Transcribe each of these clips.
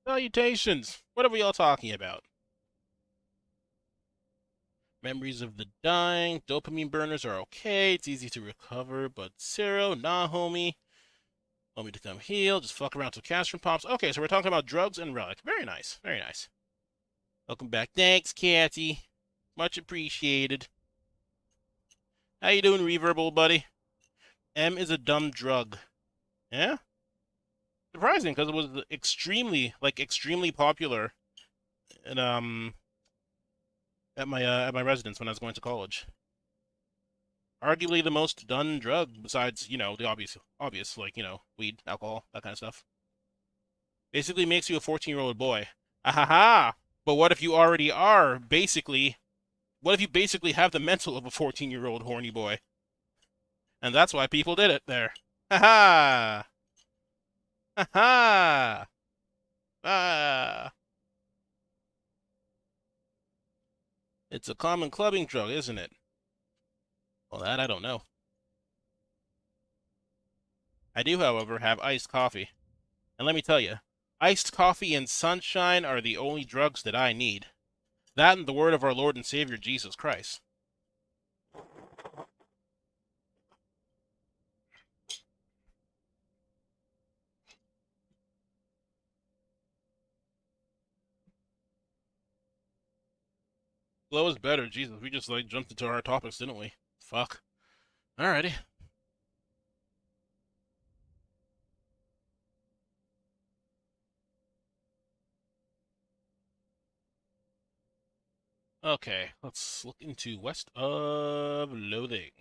Salutations! What are we all talking about? Memories of the dying. Dopamine burners are okay. It's easy to recover, but Zero, nah, homie. Want me to come heal? Just fuck around till castrum pops. Okay, so we're talking about drugs and relic. Very nice. Very nice. Welcome back. Thanks, Catty. Much appreciated. How you doing, Reverb, old buddy? M is a dumb drug. Yeah? Surprising, because it was extremely popular and at my residence when I was going to college. Arguably the most done drug besides, the obvious, like, weed, alcohol, that kind of stuff. Basically makes you a 14-year-old boy. Ahaha! But what if you already are, basically, what if you basically have the mental of a 14-year-old horny boy? And that's why people did it there. Haha! Haha! Ah! It's a common clubbing drug, isn't it? Well, that I don't know. I do, however, have iced coffee. And let me tell you, iced coffee and sunshine are the only drugs that I need. That and the word of our Lord and Savior Jesus Christ. Flow is better. Jesus, we just jumped into our topics, didn't we? Fuck. Alrighty. Okay, let's look into West of Loathing.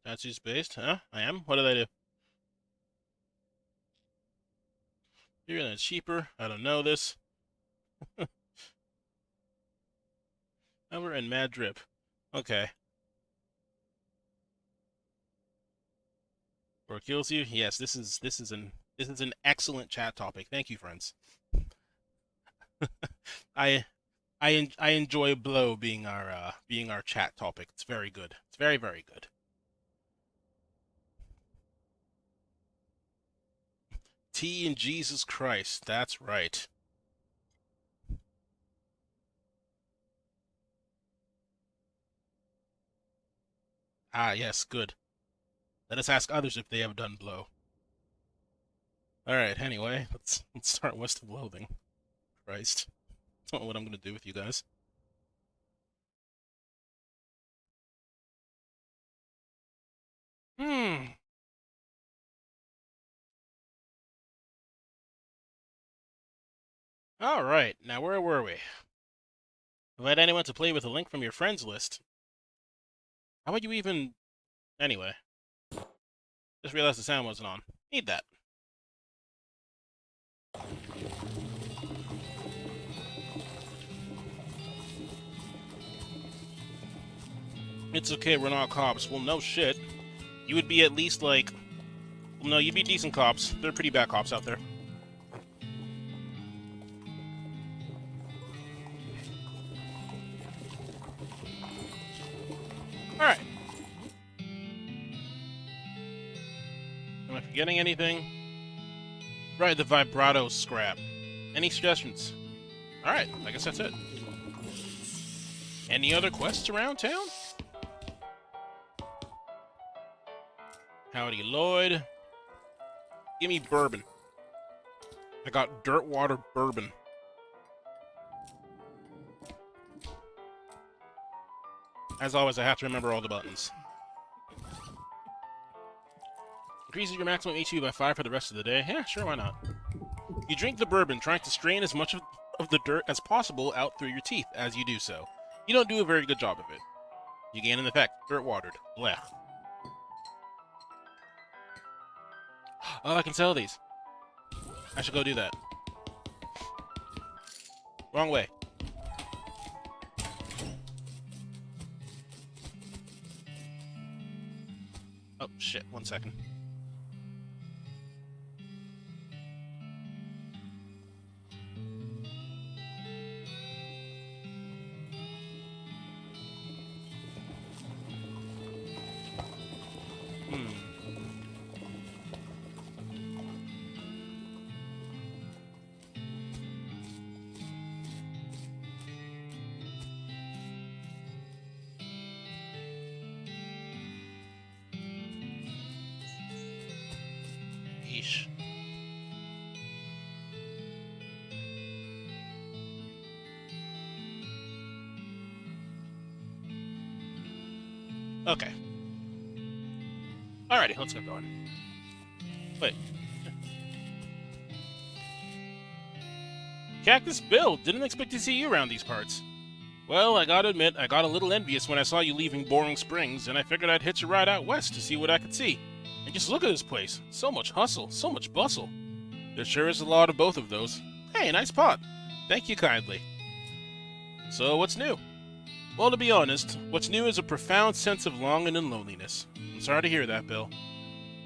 That's who's based, huh? I am? What did I do? You're gonna cheaper. I don't know this. We're in Mad Drip. Okay. Or kills you? Yes, this is an excellent chat topic. Thank you, friends. I I enjoy blow being our chat topic. It's very good. It's very, very good. Tea and Jesus Christ. That's right. Ah, yes, good. Let us ask others if they have done blow. All right. Anyway, let's start West of Loathing. Christ, don't know what I'm gonna do with you guys. Hmm. All right. Now where were we? Invite anyone to play with a link from your friends list. How would you even? Anyway, just realized the sound wasn't on. Need that. It's okay. We're not cops. Well, no shit. You would be at least like. Well, no, you'd be decent cops. They're pretty bad cops out there. All right. Am I forgetting anything? Right, the vibrato scrap. Any suggestions? All right. I guess that's it. Any other quests around town? Howdy, Lloyd. Give me bourbon. I got dirt water bourbon. As always, I have to remember all the buttons. Increases your maximum HP by 5 for the rest of the day. Yeah, sure, why not? You drink the bourbon, trying to strain as much of the dirt as possible out through your teeth as you do so. You don't do a very good job of it. You gain an effect. Dirt watered. Blech. Oh, I can sell these. I should go do that. Wrong way. Oh, shit. 1 second. Okay. Alrighty, let's get going. Wait. Cactus Bill, didn't expect to see you around these parts. Well, I gotta admit, I got a little envious when I saw you leaving Boring Springs, and I figured I'd hitch a ride out west to see what I could see. And just look at this place. So much hustle, so much bustle. There sure is a lot of both of those. Hey, nice pot. Thank you kindly. So, what's new? Well, to be honest, what's new is a profound sense of longing and loneliness. I'm sorry to hear that, Bill.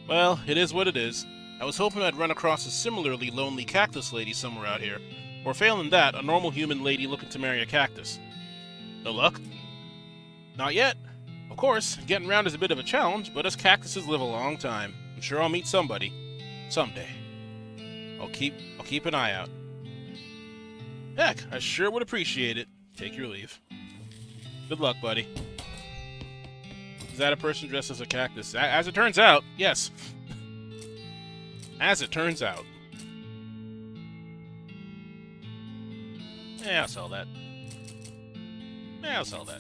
Well, it is what it is. I was hoping I'd run across a similarly lonely cactus lady somewhere out here. Or failing that, a normal human lady looking to marry a cactus. No luck? Not yet. Of course, getting around is a bit of a challenge, but us cactuses live a long time. I'm sure I'll meet somebody. Someday. I'll keep an eye out. Heck, I sure would appreciate it. Take your leave. Good luck, buddy. Is that a person dressed as a cactus? As it turns out, yes. As it turns out. Yeah, I'll sell that. Yeah, I'll sell that.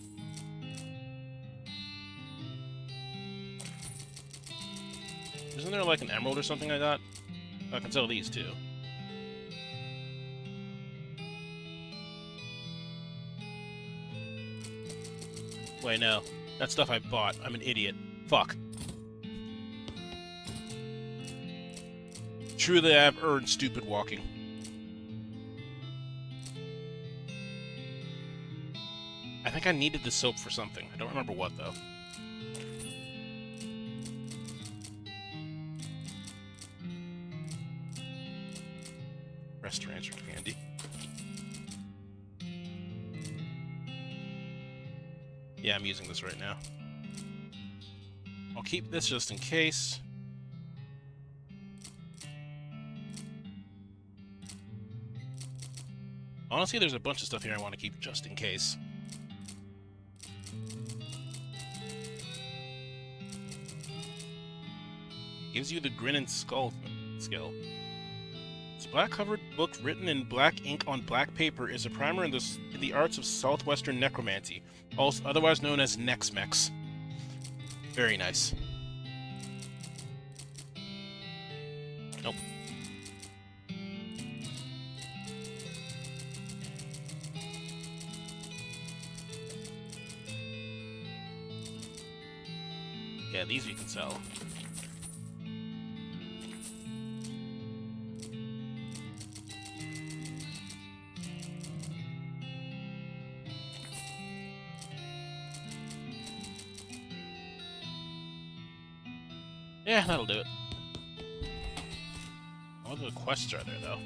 Isn't there like an emerald or something like that? I can sell these too. Wait, no. That's stuff I bought. I'm an idiot. Fuck. Truly, I have earned stupid walking. I think I needed the soap for something. I don't remember what, though. Restaurants or candy. Yeah, I'm using this right now. I'll keep this just in case. Honestly, there's a bunch of stuff here I want to keep just in case. Gives you the grin and skull skill. This black-covered book written in black ink on black paper is a primer in the arts of southwestern necromancy, also otherwise known as Nex-Mex. Very nice. Nope. Yeah, these we can sell. Yeah, that'll do it. What other quests are there, though?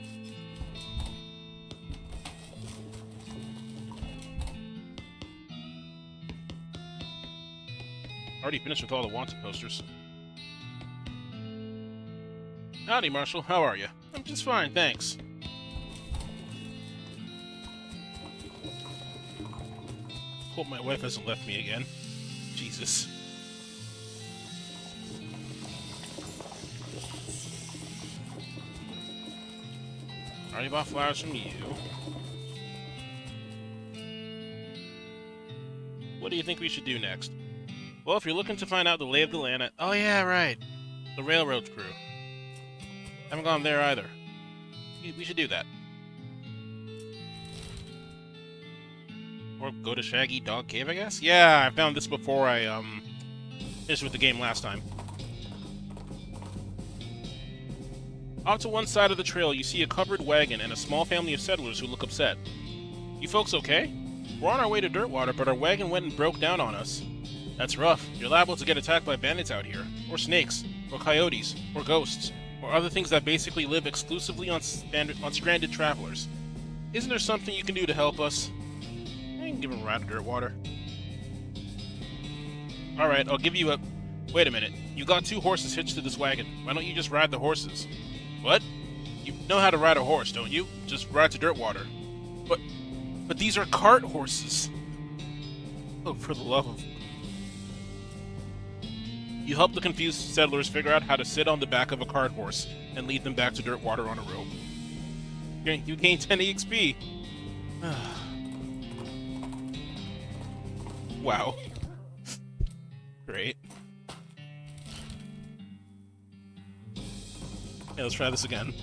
Already finished with all the wanted posters. Howdy, Marshall. How are you? I'm just fine, thanks. Hope my wife hasn't left me again. Jesus. Already bought flowers from you. What do you think we should do next? Well, if you're looking to find out the lay of the land, oh yeah, right. The railroad crew. Haven't gone there either. We should do that. Or go to Shaggy Dog Cave, I guess? Yeah, I found this before I, finished with the game last time. Off to one side of the trail, you see a covered wagon and a small family of settlers who look upset. You folks okay? We're on our way to Dirtwater, but our wagon went and broke down on us. That's rough. You're liable to get attacked by bandits out here, or snakes, or coyotes, or ghosts, or other things that basically live exclusively on stranded travelers. Isn't there something you can do to help us? I can give him a ride to Dirtwater. Alright, I'll give you a... Wait a minute. You got 2 horses hitched to this wagon. Why don't you just ride the horses? What? You know how to ride a horse, don't you? Just ride to Dirtwater. But these are cart horses. Oh, for the love of... You help the confused settlers figure out how to sit on the back of a cart horse and lead them back to Dirtwater on a rope. You gain 10 EXP. Wow. Great. Yeah, let's try this again.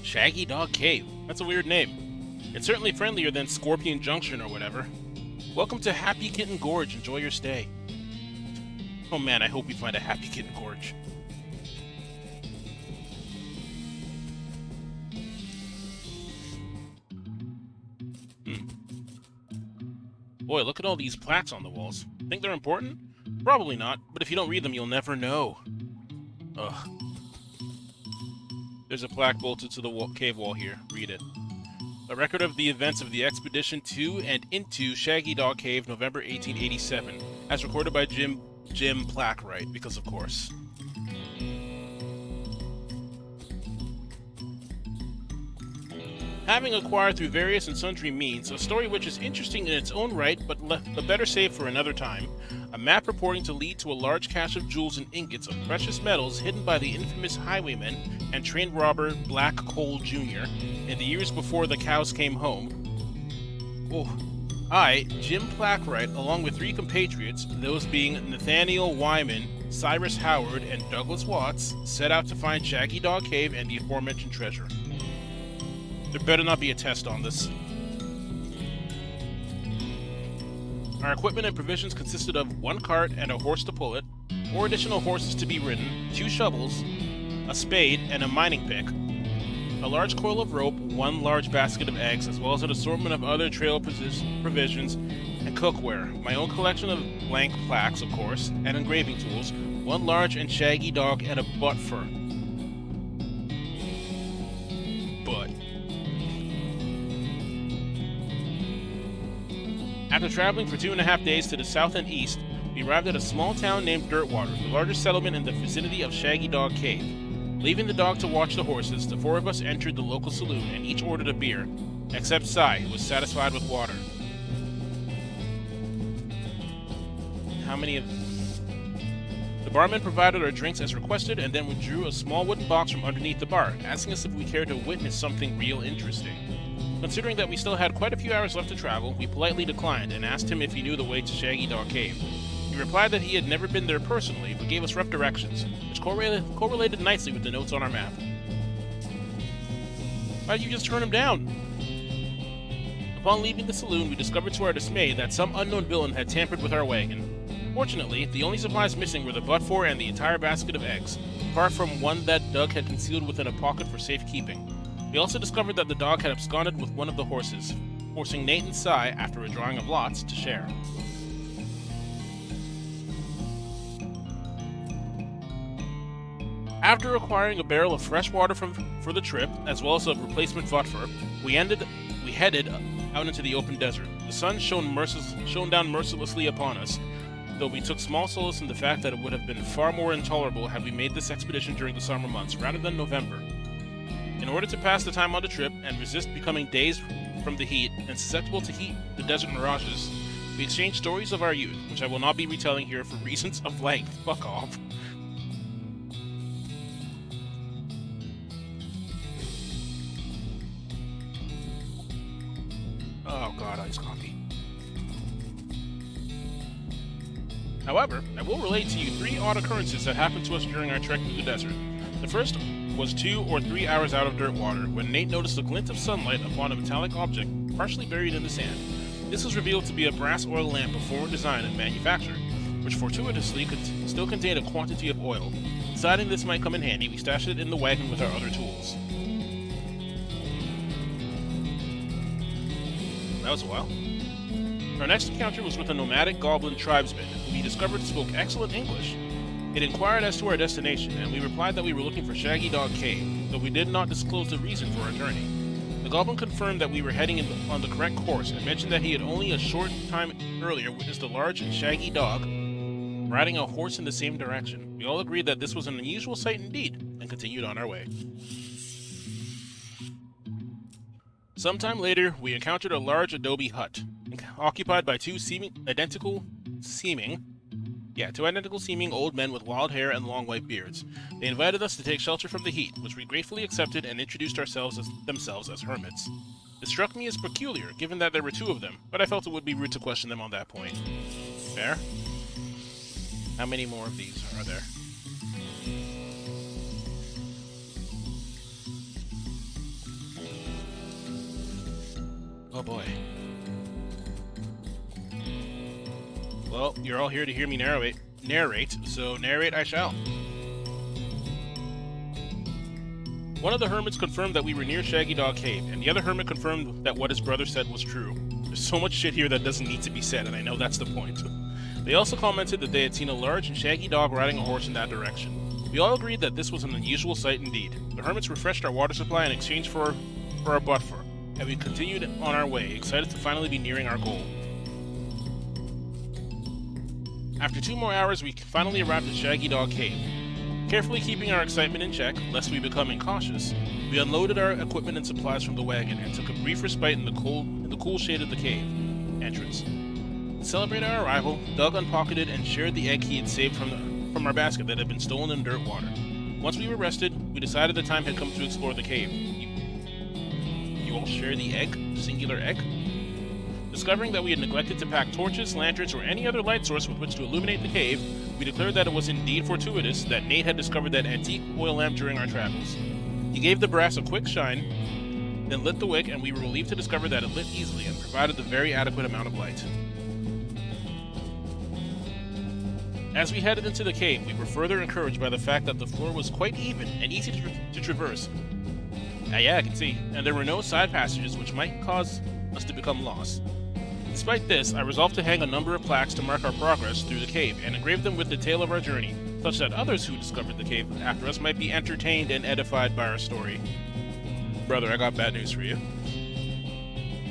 Shaggy Dog Cave. That's a weird name. It's certainly friendlier than Scorpion Junction or whatever. Welcome to Happy Kitten Gorge. Enjoy your stay. Oh man, I hope we find a Happy Kitten Gorge. Boy, look at all these plaques on the walls. Think they're important? Probably not, but if you don't read them, you'll never know. Ugh. There's a plaque bolted to the cave wall here. Read it. A record of the events of the expedition to and into Shaggy Dog Cave, November 1887, as recorded by Jim Plackwright, because of course. Having acquired through various and sundry means a story which is interesting in its own right, but better saved for another time, a map purporting to lead to a large cache of jewels and ingots of precious metals hidden by the infamous highwayman and train robber Black Cole Jr. in the years before the cows came home. Oh, I, Jim Plackwright, along with 3 compatriots, those being Nathaniel Wyman, Cyrus Howard, and Douglas Watts, set out to find Shaggy Dog Cave and the aforementioned treasure. There better not be a test on this. Our equipment and provisions consisted of 1 cart and a horse to pull it, 4 additional horses to be ridden, 2 shovels, a spade, and a mining pick, a large coil of rope, 1 large basket of eggs, as well as an assortment of other trail provisions and cookware, my own collection of blank plaques, of course, and engraving tools, 1 large and shaggy dog, and a butt fur. Butt. After traveling for 2.5 days to the south and east, we arrived at a small town named Dirtwater, the largest settlement in the vicinity of Shaggy Dog Cave. Leaving the dog to watch the horses, the 4 of us entered the local saloon and each ordered a beer, except Cy, who was satisfied with water. How many of... The barman provided our drinks as requested and then withdrew a small wooden box from underneath the bar, asking us if we cared to witness something real interesting. Considering that we still had quite a few hours left to travel, we politely declined and asked him if he knew the way to Shaggy Dog Cave. He replied that he had never been there personally, but gave us rough directions, which correlated nicely with the notes on our map. Why did you just turn him down? Upon leaving the saloon, we discovered to our dismay that some unknown villain had tampered with our wagon. Fortunately, the only supplies missing were the butt-for and the entire basket of eggs, apart from one that Doug had concealed within a pocket for safekeeping. We also discovered that the dog had absconded with one of the horses, forcing Nate and Cy, after a drawing of lots, to share. After acquiring a barrel of fresh water for the trip, as well as a replacement butt-fur, we headed out into the open desert. The sun shone down mercilessly upon us, though we took small solace in the fact that it would have been far more intolerable had we made this expedition during the summer months rather than November. In order to pass the time on the trip and resist becoming dazed from the heat and susceptible to the desert mirages, we exchanged stories of our youth, which I will not be retelling here for reasons of length. Fuck off. Oh god, iced coffee. However, I will relate to you 3 odd occurrences that happened to us during our trek through the desert. The first was 2 or 3 hours out of Dirtwater, when Nate noticed a glint of sunlight upon a metallic object partially buried in the sand. This was revealed to be a brass oil lamp of foreign design and manufacture, which fortuitously still contained a quantity of oil. Deciding this might come in handy, we stashed it in the wagon with our other tools. That was a while. Our next encounter was with a nomadic goblin tribesman, who we discovered spoke excellent English. It inquired as to our destination, and we replied that we were looking for Shaggy Dog Cave, though we did not disclose the reason for our journey. The goblin confirmed that we were heading on the correct course, and mentioned that he had only a short time earlier witnessed a large and shaggy dog riding a horse in the same direction. We all agreed that this was an unusual sight indeed, and continued on our way. Sometime later, we encountered a large adobe hut, occupied by 2 identical seeming old men with wild hair and long white beards. They invited us to take shelter from the heat, which we gratefully accepted and introduced themselves as hermits. It struck me as peculiar, given that there were two of them, but I felt it would be rude to question them on that point. Fair? How many more of these are there? Oh boy. Well, you're all here to hear me narrate, so narrate I shall. One of the hermits confirmed that we were near Shaggy Dog Cave, and the other hermit confirmed that what his brother said was true. There's so much shit here that doesn't need to be said, and I know that's the point. They also commented that they had seen a large and shaggy dog riding a horse in that direction. We all agreed that this was an unusual sight indeed. The hermits refreshed our water supply in exchange for our butt fur, and we continued on our way, excited to finally be nearing our goal. After 2 more hours, we finally arrived at Shaggy Dog Cave. Carefully keeping our excitement in check, lest we become incautious, we unloaded our equipment and supplies from the wagon and took a brief respite in the cool shade of the cave entrance. To celebrate our arrival, Doug unpocketed and shared the egg he had saved from our basket that had been stolen in dirt water. Once we were rested, we decided the time had come to explore the cave. You all share the egg? Singular egg? Discovering that we had neglected to pack torches, lanterns, or any other light source with which to illuminate the cave, we declared that it was indeed fortuitous that Nate had discovered that antique oil lamp during our travels. He gave the brass a quick shine, then lit the wick, and we were relieved to discover that it lit easily and provided the very adequate amount of light. As we headed into the cave, we were further encouraged by the fact that the floor was quite even and easy to traverse. Yeah, I can see. And there were no side passages which might cause us to become lost. Despite this, I resolved to hang a number of plaques to mark our progress through the cave and engrave them with the tale of our journey, such that others who discovered the cave after us might be entertained and edified by our story. Brother, I got bad news for you.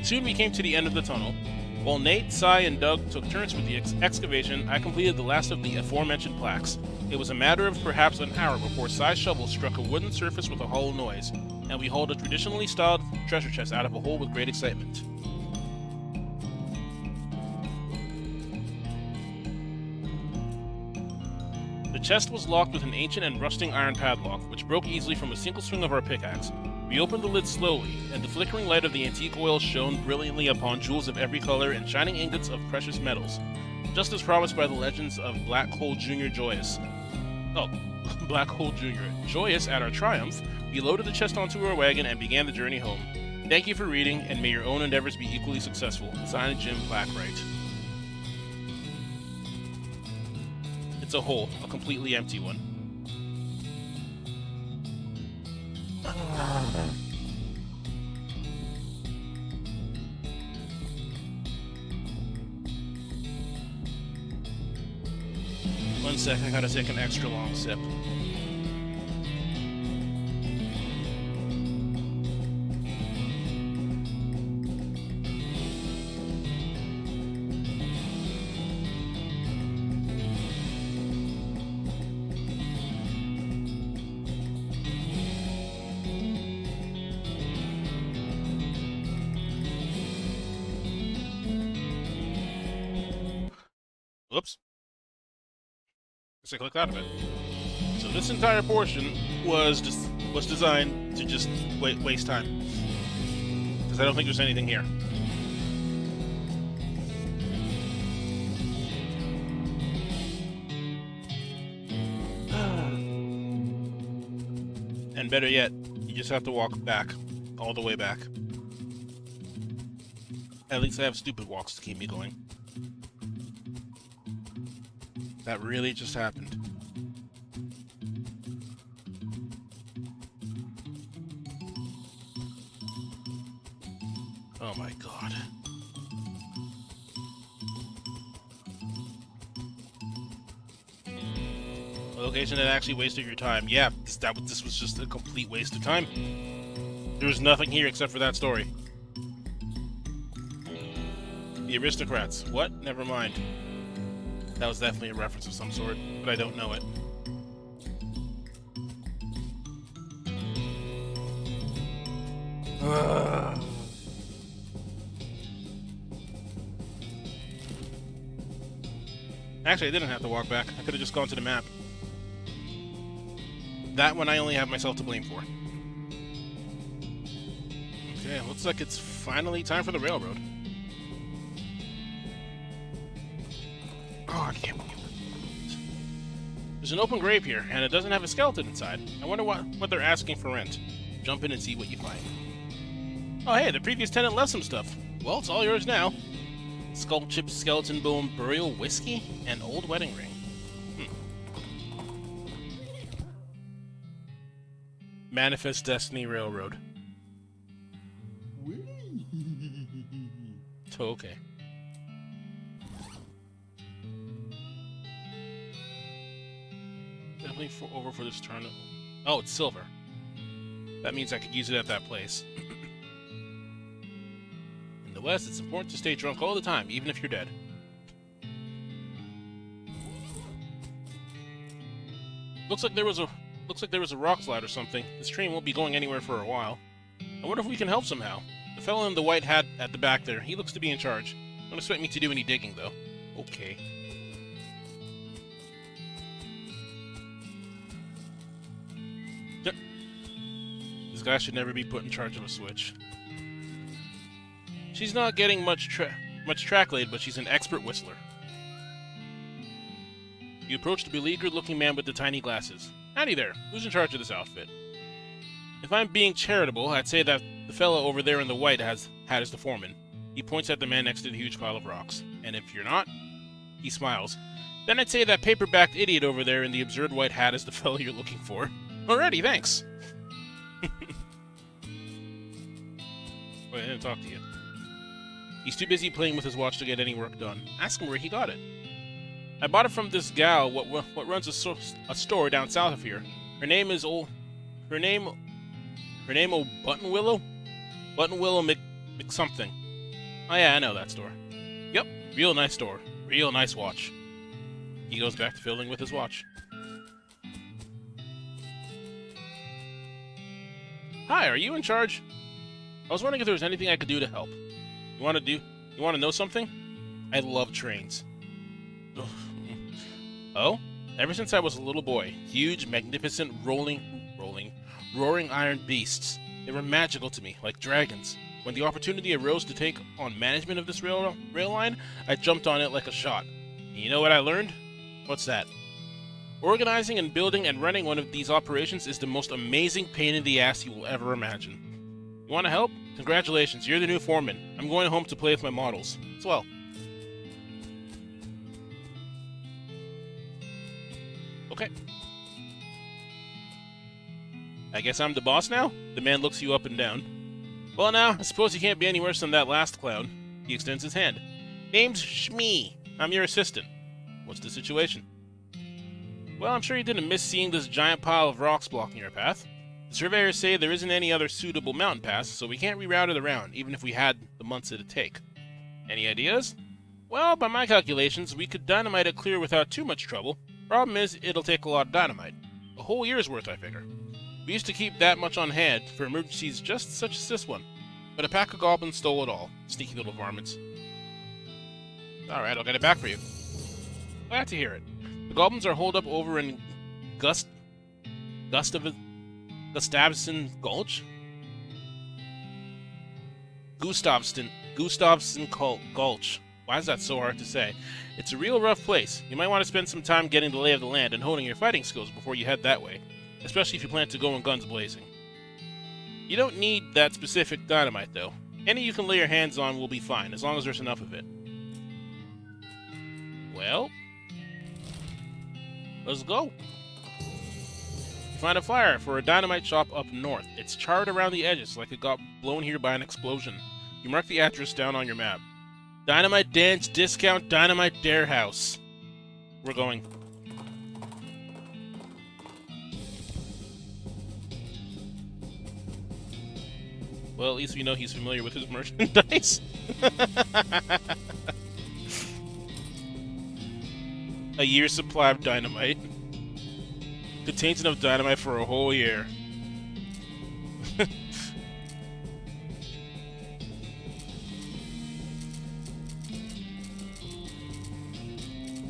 Soon we came to the end of the tunnel. While Nate, Cy, and Doug took turns with the excavation, I completed the last of the aforementioned plaques. It was a matter of perhaps an hour before Cy's shovel struck a wooden surface with a hollow noise, and we hauled a traditionally styled treasure chest out of a hole with great excitement. The chest was locked with an ancient and rusting iron padlock, which broke easily from a single swing of our pickaxe. We opened the lid slowly, and the flickering light of the antique oil shone brilliantly upon jewels of every color and shining ingots of precious metals, just as promised by the legends of Black Hole Jr. Black Hole Jr. Joyous at our triumph, we loaded the chest onto our wagon and began the journey home. Thank you for reading, and may your own endeavors be equally successful. Signed, Jim Blackwright. It's a hole, a completely empty one. One sec, I gotta take an extra long sip. Whoops. Guess I clicked out of it. So this entire portion was designed to just waste time. Because I don't think there's anything here. And better yet, you just have to walk back. All the way back. At least I have stupid walks to keep me going. That really just happened. Oh my god. A location that actually wasted your time. Yeah, this was just a complete waste of time. There was nothing here except for that story. The aristocrats. What? Never mind. That was definitely a reference of some sort, but I don't know it. Actually, I didn't have to walk back. I could have just gone to the map. That one I only have myself to blame for. Okay, looks like it's finally time for the railroad. Oh, I can't believe it. There's an open grave here, and it doesn't have a skeleton inside. I wonder what they're asking for rent. Jump in and see what you find. Oh hey, the previous tenant left some stuff. Well, it's all yours now. Skull chip, skeleton bone, burial whiskey, and old wedding ring. Manifest Destiny Railroad. So, okay. Definitely over for this turn. Oh, it's silver. That means I could use it at that place. In the West, it's important to stay drunk all the time, even if you're dead. Looks like there was a rock slide or something. This train won't be going anywhere for a while. I wonder if we can help somehow. The fellow in the white hat at the back there, he looks to be in charge. Don't expect me to do any digging, though. Okay. This guy should never be put in charge of a switch. She's not getting much track laid, but she's an expert whistler. You approach the beleaguered-looking man with the tiny glasses. Howdy there. Who's in charge of this outfit? If I'm being charitable, I'd say that the fellow over there in the white hat is the foreman. He points at the man next to the huge pile of rocks. And if you're not, he smiles. Then I'd say that paper-backed idiot over there in the absurd white hat is the fellow you're looking for. Alrighty, thanks. Wait, I didn't talk to you. He's too busy playing with his watch to get any work done. Ask him where he got it. I bought it from this gal what runs a store down south of here. Her name Buttonwillow? Buttonwillow McSomething. Oh yeah, I know that store. Yep, real nice store. Real nice watch. He goes back to fiddling with his watch. Hi, are you in charge? I was wondering if there was anything I could do to help. You want to know something? I love trains. Oh? Ever since I was a little boy, huge, magnificent, roaring iron beasts. They were magical to me, like dragons. When the opportunity arose to take on management of this rail line, I jumped on it like a shot. And you know what I learned? What's that? Organizing and building and running one of these operations is the most amazing pain in the ass you will ever imagine. You want to help? Congratulations, you're the new foreman. I'm going home to play with my models. Swell. Okay. I guess I'm the boss now? The man looks you up and down. Well now, I suppose you can't be any worse than that last clown. He extends his hand. Name's Shmee. I'm your assistant. What's the situation? Well, I'm sure you didn't miss seeing this giant pile of rocks blocking your path. The surveyors say there isn't any other suitable mountain pass, so we can't reroute it around, even if we had the months it'd take. Any ideas? Well, by my calculations, we could dynamite it clear without too much trouble. Problem is, it'll take a lot of dynamite. A whole year's worth, I figure. We used to keep that much on hand for emergencies just such as this one. But a pack of goblins stole it all. Sneaky little varmints. Alright, I'll get it back for you. Glad to hear it. The goblins are holed up over in Gustavson Gulch? Gustavson Gulch. Why is that so hard to say? It's a real rough place. You might want to spend some time getting the lay of the land and honing your fighting skills before you head that way. Especially if you plan to go in guns blazing. You don't need that specific dynamite, though. Any you can lay your hands on will be fine, as long as there's enough of it. Well, let's go. You find a flyer for a dynamite shop up north. It's charred around the edges like it got blown here by an explosion. You mark the address down on your map. Dynamite Dance Discount Dynamite Dare House. We're going. Well, at least we know he's familiar with his merchandise. A year's supply of dynamite. Contains enough dynamite for a whole year.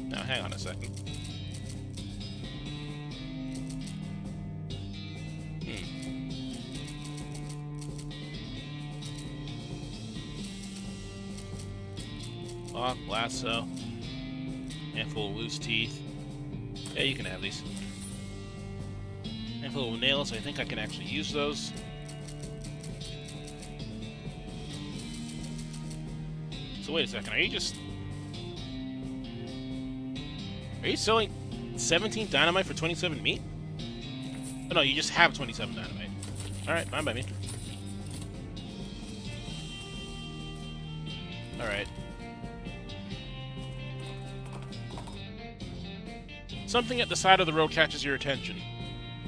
Now, hang on a second. Lock, lasso. Handful of loose teeth. Yeah, you can have these. Handful of nails. I think I can actually use those. So wait a second. Are you selling 17 dynamite for 27 meat? Oh, no, you just have 27 dynamite. Alright, fine by me. Alright. Something at the side of the road catches your attention.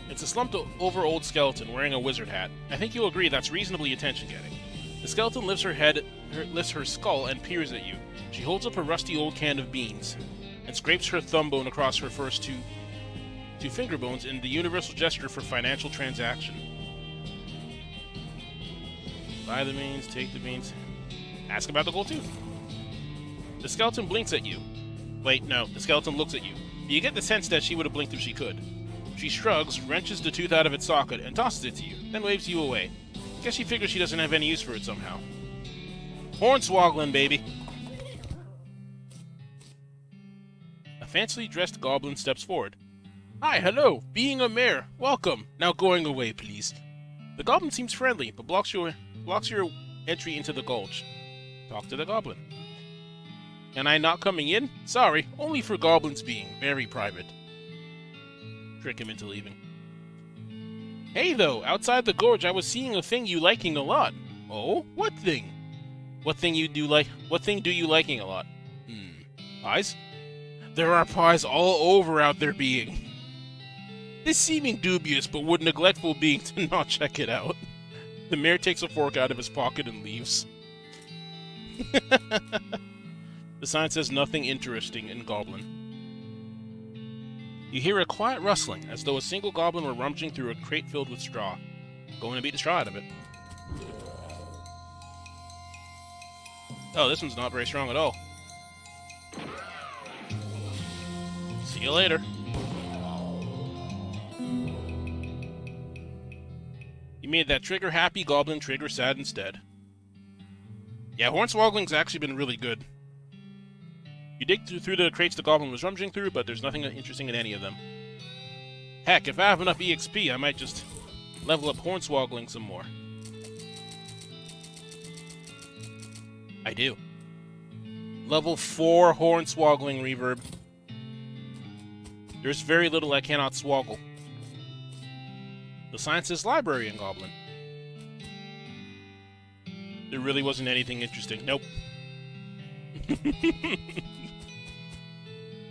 It's a slumped-over old skeleton wearing a wizard hat. I think you'll agree that's reasonably attention-getting. The skeleton lifts her skull and peers at you. She holds up a rusty old can of beans and scrapes her thumb bone across her first two finger bones in the universal gesture for financial transaction. Buy the beans, take the beans. Ask about the gold tooth. The skeleton blinks at you. Wait, no, the skeleton looks at you. You get the sense that she would have blinked if she could. She shrugs, wrenches the tooth out of its socket, and tosses it to you, then waves you away. Guess she figures she doesn't have any use for it somehow. Hornswoggling, baby! A fancily dressed goblin steps forward. Hi, hello, being a mayor, welcome. Now going away, please. The goblin seems friendly, but blocks your entry into the gulch. Talk to the goblin. Am I not coming in? Sorry, only for goblins being very private. Trick him into leaving. Hey though, outside the gorge I was seeing a thing you liking a lot. Oh? What thing? What thing do you liking a lot? Pies? There are pies all over out there being. This seeming dubious but would neglectful being to not check it out. The mayor takes a fork out of his pocket and leaves. The sign says nothing interesting in Goblin. You hear a quiet rustling, as though a single goblin were rummaging through a crate filled with straw. Going to beat the straw out of it. Oh, this one's not very strong at all. See you later. You made that trigger happy goblin trigger sad instead. Yeah, Hornswoggling's actually been really good. You dig through the crates the goblin was rummaging through, but there's nothing interesting in any of them. Heck, if I have enough EXP, I might just level up Hornswoggling some more. I do. Level 4 Hornswoggling reverb. There's very little I cannot swoggle. The sign says library in Goblin. There really wasn't anything interesting. Nope.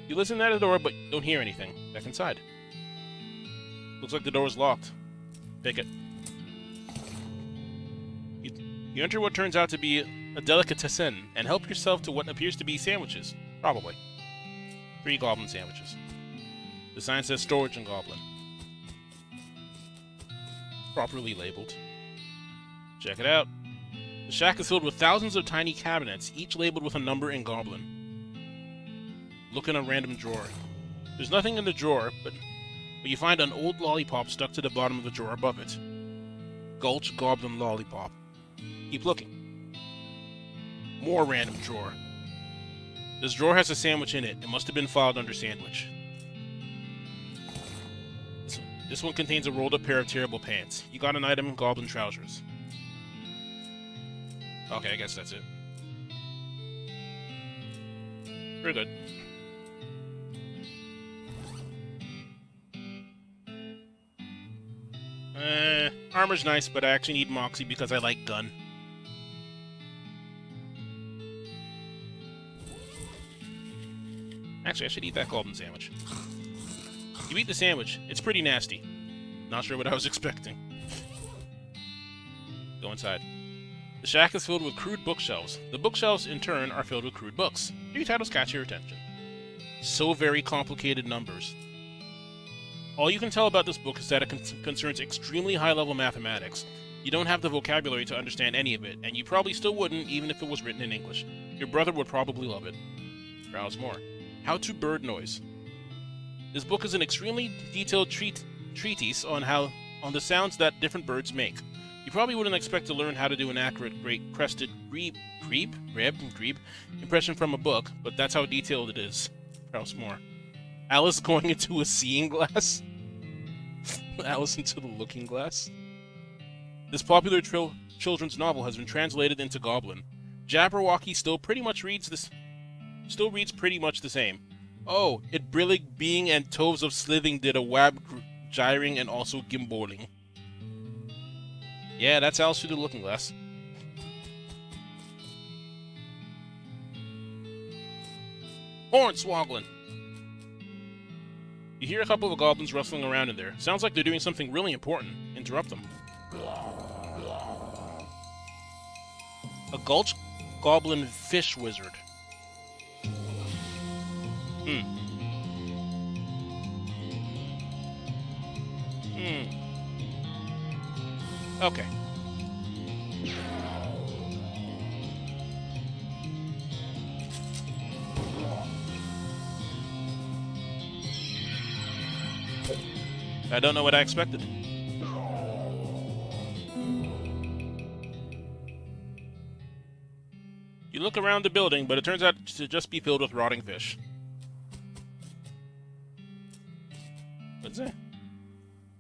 You listen at the door, but don't hear anything. Back inside. Looks like the door is locked. Pick it. You enter what turns out to be a delicatessen, and help yourself to what appears to be sandwiches. Probably. 3 goblin sandwiches. The sign says storage in Goblin. Properly labeled. Check it out. The shack is filled with thousands of tiny cabinets, each labeled with a number in Goblin. Look in a random drawer. There's nothing in the drawer, but you find an old lollipop stuck to the bottom of the drawer above it. Gulch Goblin Lollipop. Keep looking. More random drawer. This drawer has a sandwich in it. It must have been filed under sandwich. This one contains a rolled up pair of terrible pants. You got an item in Goblin trousers. Okay, I guess that's it. Very good. Armor's nice, but I actually need Moxie because I like gun. Actually, I should eat that Goblin sandwich. You eat the sandwich. It's pretty nasty. Not sure what I was expecting. Go inside. The shack is filled with crude bookshelves. The bookshelves, in turn, are filled with crude books. 3 titles catch your attention. So very complicated numbers. All you can tell about this book is that it concerns extremely high-level mathematics. You don't have the vocabulary to understand any of it, and you probably still wouldn't even if it was written in English. Your brother would probably love it. Browse more. How to bird noise. This book is an extremely detailed treatise on the sounds that different birds make. You probably wouldn't expect to learn how to do an accurate great crested creep impression from a book, but that's how detailed it is. Perhaps more. Alice going into a seeing glass? Alice into the looking glass? This popular children's novel has been translated into Goblin. Jabberwocky still reads pretty much the same. Oh, it brillig being and toves of slithing did a wab gyring and also gimballing. Yeah, that's Alice through the looking glass. Hornswoggling! You hear a couple of goblins rustling around in there. Sounds like they're doing something really important. Interrupt them. A Gulch Goblin Fish Wizard. Okay. I don't know what I expected. You look around the building, but it turns out to just be filled with rotting fish. What's that?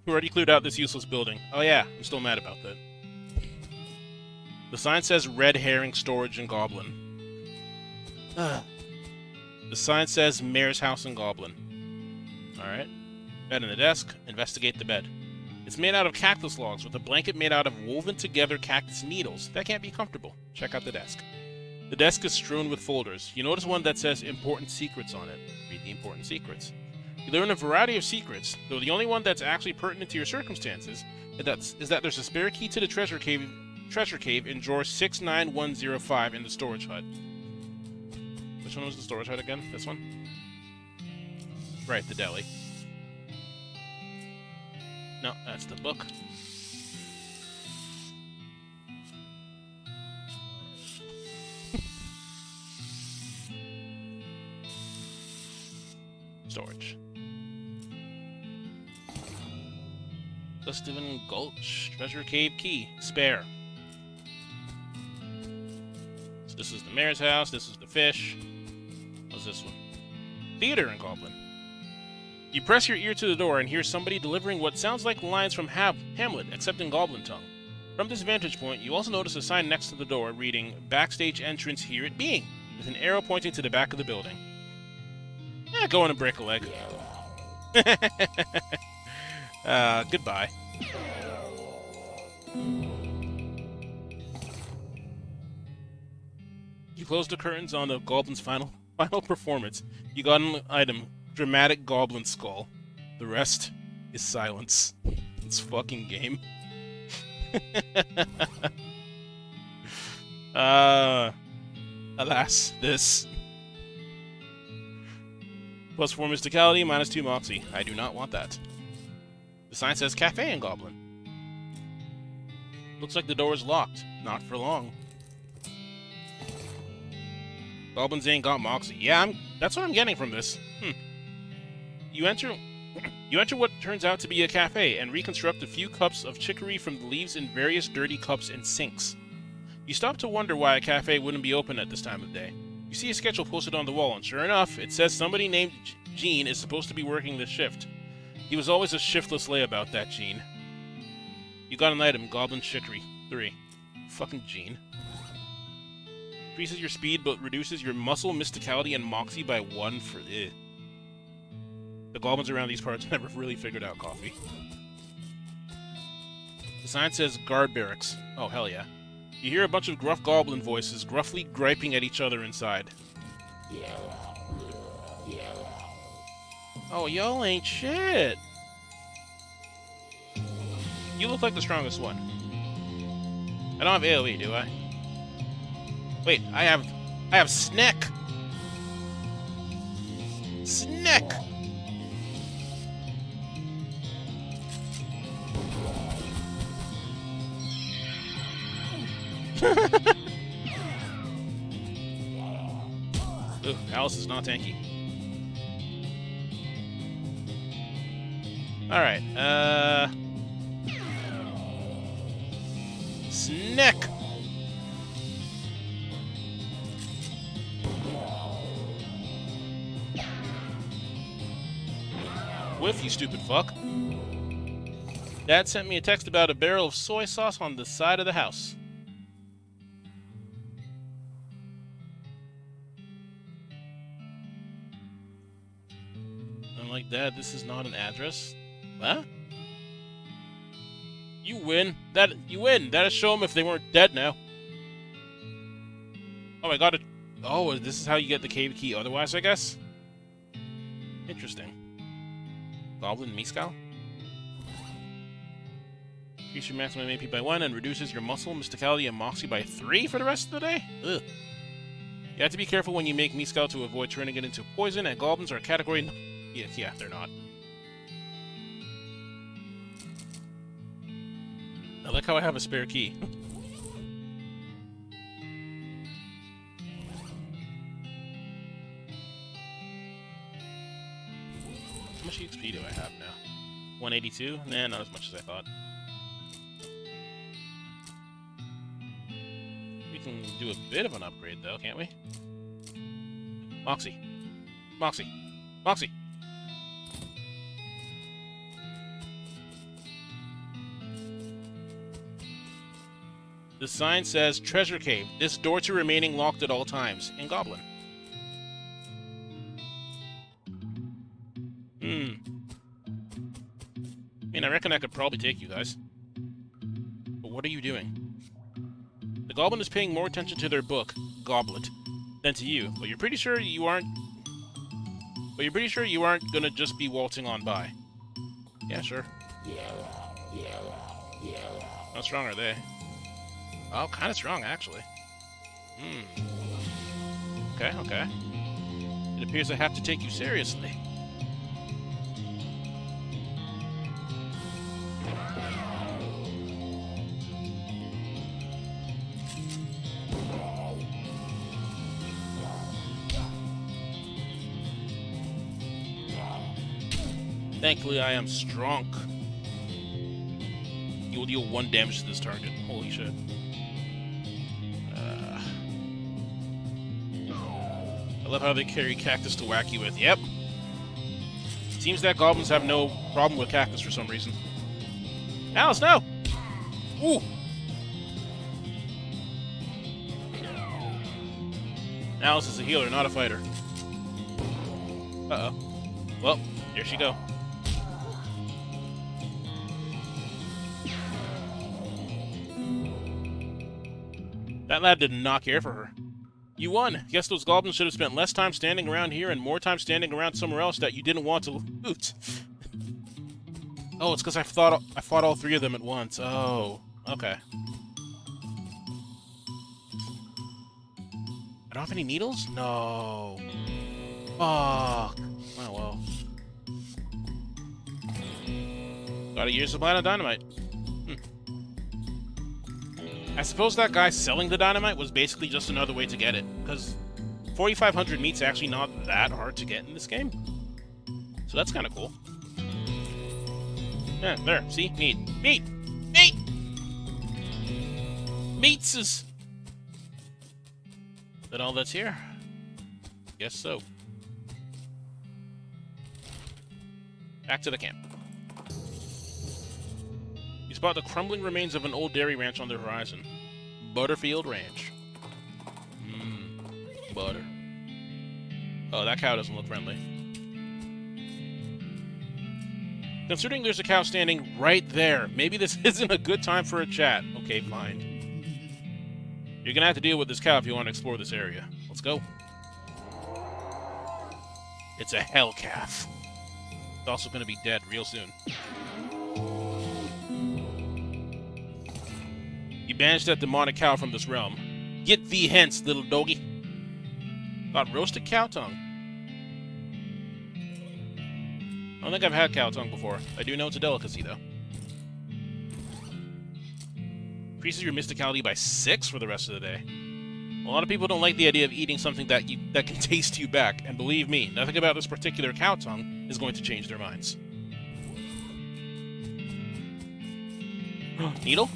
Who already cleared out this useless building? Oh yeah, I'm still mad about that. The sign says Red Herring Storage and Goblin. The sign says Mayor's House and Goblin. Alright. Bed in the desk. Investigate the bed. It's made out of cactus logs with a blanket made out of woven together cactus needles. That can't be comfortable. Check out the desk. The desk is strewn with folders. You notice one that says Important Secrets on it. Read the important secrets. You learn a variety of secrets, though the only one that's actually pertinent to your circumstances is that there's a spare key to the treasure cave in drawer 69105 in the storage hut. Which one was the storage hut again? This one? Right, the deli. No, that's the book. Storage. Gustavin Gulch, Treasure Cave Key, spare. So this is the mayor's house, this is the fish. What's this one? Theater in Goblin. You press your ear to the door and hear somebody delivering what sounds like lines from Hamlet, except in Goblin tongue. From this vantage point, you also notice a sign next to the door reading, Backstage Entrance Here It Being, with an arrow pointing to the back of the building. Go in and break a leg. Goodbye. You close the curtains on the Goblin's final performance. You got an item, Dramatic Goblin Skull. The rest is silence. It's fucking game. Alas, this. +4 mysticality, -2 moxie. I do not want that. The sign says Cafe in Goblin. Looks like the door is locked. Not for long. Goblins ain't got moxie. Yeah, that's what I'm getting from this. You enter what turns out to be a cafe and reconstruct a few cups of chicory from the leaves in various dirty cups and sinks. You stop to wonder why a cafe wouldn't be open at this time of day. You see a schedule posted on the wall, and sure enough, it says somebody named Gene is supposed to be working this shift. He was always a shiftless layabout, that Gene. You got an item, Goblin Chicory 3. Fucking Gene. Increases your speed, but reduces your muscle, mysticality, and moxie by 1 for The goblins around these parts never really figured out coffee. The sign says Guard Barracks. Oh, hell yeah. You hear a bunch of gruff goblin voices gruffly griping at each other inside. Oh, y'all ain't shit. You look like the strongest one. I don't have AoE, do I? Wait, I have Snack! Snack! Ooh, Alice is not tanky. Alright, its neck! Whiff, you stupid fuck. Dad sent me a text about a barrel of soy sauce on the side of the house. I'm like, Dad, this is not an address. What? You win. You win. That'll show them if they weren't dead now. Oh, I got it. Oh, this is how you get the cave key otherwise, I guess? Interesting. Goblin Mezcal? Increase your maximum AP by 1 and reduces your muscle, mysticality, and moxie by 3 for the rest of the day? Ugh. You have to be careful when you make Mezcal to avoid turning it into poison, and goblins are a category... Yeah, they're not. I like how I have a spare key. How much XP do I have now? 182? Nah, not as much as I thought. We can do a bit of an upgrade, though, can't we? Moxie. Moxie. Moxie! The sign says, Treasure Cave. This door to remaining locked at all times. In Goblin. I mean, I reckon I could probably take you guys. But what are you doing? The Goblin is paying more attention to their book, Goblet, than to you, but you're pretty sure you aren't... gonna just be waltzing on by. Yeah, sure. How strong are they? Oh, kind of strong, actually. Okay. It appears I have to take you seriously. Thankfully, I am strong. You will deal 1 damage to this target. Holy shit. I love how they carry cactus to whack you with. Yep. Seems that goblins have no problem with cactus for some reason. Alice, no! Ooh! Alice is a healer, not a fighter. Uh-oh. Well, here she go. That lad did not care for her. You won. Guess those goblins should have spent less time standing around here and more time standing around somewhere else that you didn't want to loot. Oh, it's because I fought all 3 of them at once. Oh, okay. I don't have any needles? No. Fuck. Oh well. Got a year's supply of dynamite. I suppose that guy selling the dynamite was basically just another way to get it, because 4,500 meat's actually not that hard to get in this game. So that's kind of cool. Yeah, there, see? Meat. Meat! Meat! Meats is... Is that all that's here? Guess so. Back to the camp. You spot the crumbling remains of an old dairy ranch on the horizon. Butterfield Ranch. Butter. Oh, that cow doesn't look friendly. Considering there's a cow standing right there, maybe this isn't a good time for a chat. Okay, fine. You're gonna have to deal with this cow if you want to explore this area. Let's go. It's a hell calf. It's also gonna be dead real soon. You banished that demonic cow from this realm. Get thee hence, little doggy. Got roasted cow tongue. I don't think I've had cow tongue before. I do know it's a delicacy, though. Increases your mysticality by 6 for the rest of the day. A lot of people don't like the idea of eating something that can taste you back, and believe me, nothing about this particular cow tongue is going to change their minds. Needle?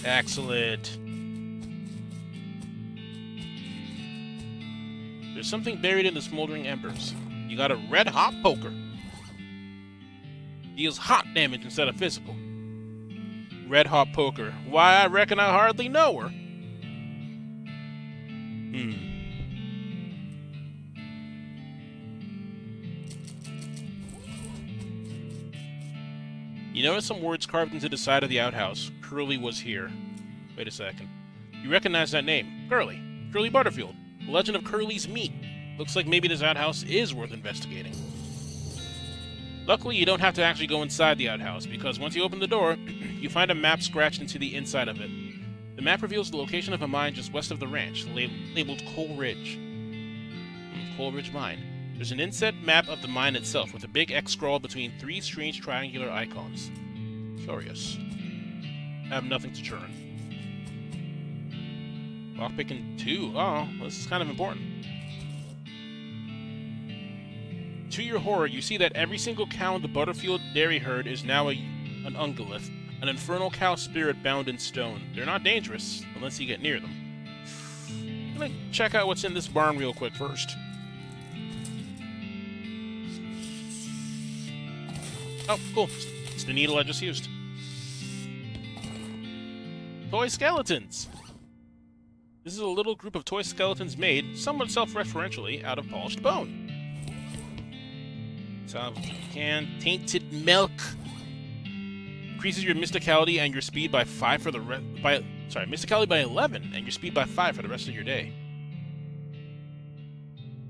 Excellent. There's something buried in the smoldering embers. You got a red hot poker. Deals hot damage instead of physical. Red hot poker. Why, I reckon I hardly know her. You notice some words carved into the side of the outhouse. Curly was here. Wait a second. You recognize that name. Curly. Curly Butterfield. The legend of Curly's meat. Looks like maybe this outhouse is worth investigating. Luckily, you don't have to actually go inside the outhouse, because once you open the door, you find a map scratched into the inside of it. The map reveals the location of a mine just west of the ranch, labeled Coal Ridge. Coal Ridge Mine. There's an inset map of the mine itself, with a big X scrawled between 3 strange triangular icons. Curious. I have nothing to churn. Lockpicking 2. Oh, well, this is kind of important. To your horror, you see that every single cow in the Butterfield dairy herd is now an ungulith, an infernal cow spirit bound in stone. They're not dangerous, unless you get near them. I'm gonna check out what's in this barn real quick first. Oh, cool. It's the needle I just used. Toy skeletons! This is a little group of toy skeletons made, somewhat self-referentially, out of polished bone. Tainted milk increases your mysticality and your speed by 5 for the mysticality by 11 and your speed by 5 for the rest of your day.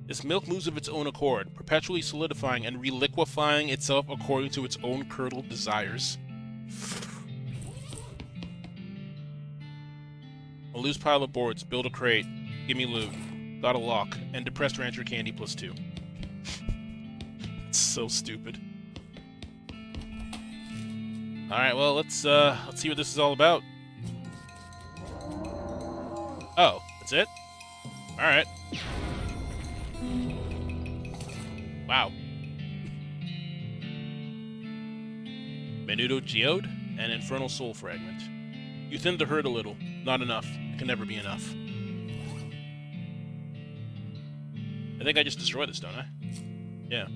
This milk moves of its own accord, perpetually solidifying and reliquefying itself according to its own curdled desires. A loose pile of boards, build a crate, give me loot, got a lock, and depressed rancher candy +2. So stupid. Alright, well, let's see what this is all about. Oh, that's it? Alright. Wow. Menudo Geode and Infernal Soul Fragment. You thinned the herd a little. Not enough. It can never be enough. I think I just destroyed this, don't I? Yeah.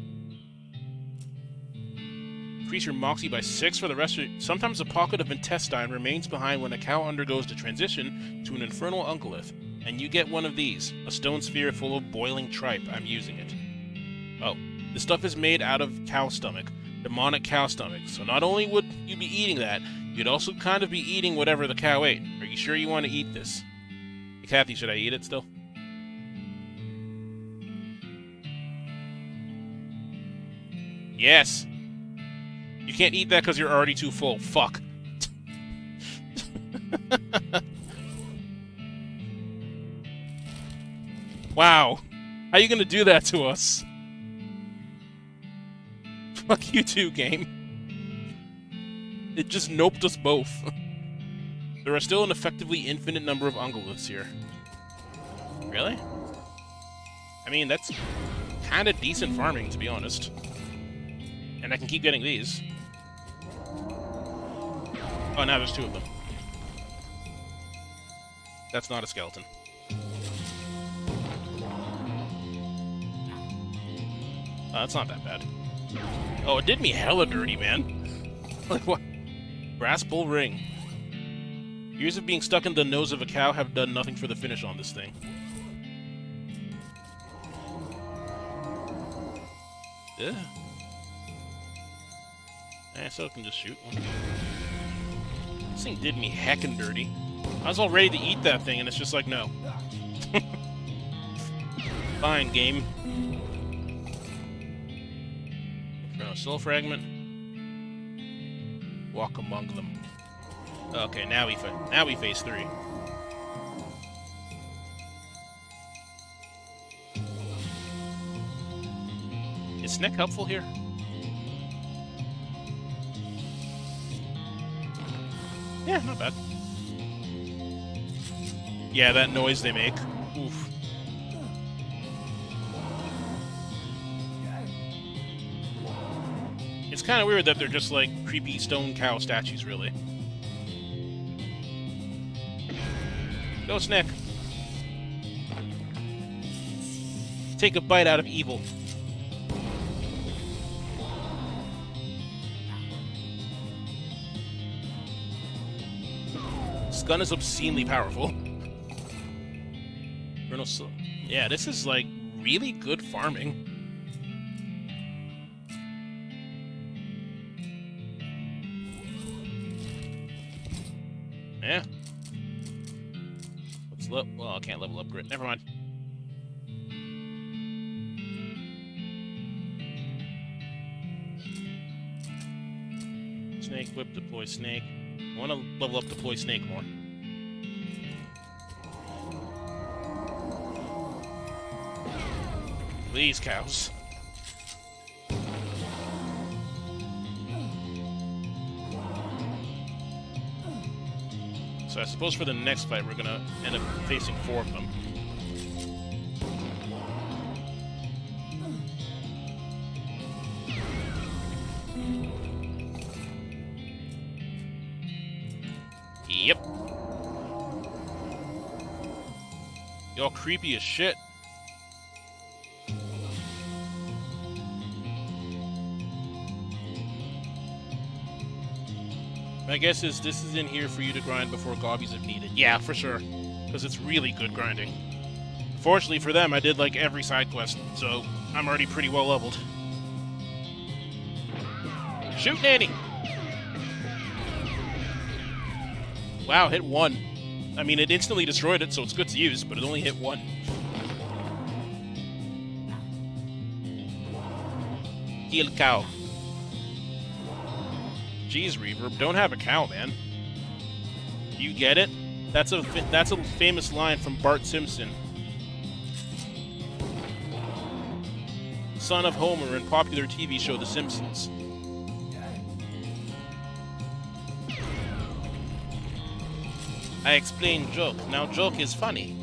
Increase your moxie by 6 for the rest of your... Sometimes a pocket of intestine remains behind when a cow undergoes the transition to an infernal ungulith, and you get one of these, a stone sphere full of boiling tripe. I'm using it. Oh, the stuff is made out of cow stomach, demonic cow stomach, so not only would you be eating that, you'd also kind of be eating whatever the cow ate. Are you sure you want to eat this? Hey, Kathy, should I eat it still? Yes! You can't eat that because you're already too full. Fuck. Wow. How are you gonna do that to us? Fuck you too, game. It just noped us both. There are still an effectively infinite number of unguliths here. Really? I mean, that's kind of decent farming, to be honest. And I can keep getting these. Oh, now there's 2 of them. That's not a skeleton. That's not that bad. Oh, it did me hella dirty, man. Like, what? Brass bull ring. Years of being stuck in the nose of a cow have done nothing for the finish on this thing. Yeah. So I can just shoot one. This thing did me heckin' dirty. I was all ready to eat that thing, and it's just like, no. Fine, game. Inferno Soul Fragment. Walk among them. Okay, now we phase 3. Is Sneck helpful here? Yeah, not bad. Yeah, that noise they make. Oof. It's kind of weird that they're just like creepy stone cow statues, really. Go, Snick. Take a bite out of evil. This gun is obscenely powerful. Yeah, this is like really good farming. Yeah. Well, I can't level up grit. Never mind. Snake whip, deploy snake. I want to level up deploy snake more. Please, cows. So I suppose for the next fight, we're gonna end up facing 4 of them. Yep. Y'all creepy as shit. My guess is this is in here for you to grind before gobbies if needed. Yeah, for sure. Because it's really good grinding. Fortunately for them, I did like every side quest, so I'm already pretty well leveled. Shoot, Nanny! Wow, hit 1. I mean, it instantly destroyed it, so it's good to use, but it only hit 1. Kill cow. Jeez, Reverb, don't have a cow, man. You get it? That's a famous line from Bart Simpson. Son of Homer in popular TV show The Simpsons. I explained joke. Now joke is funny.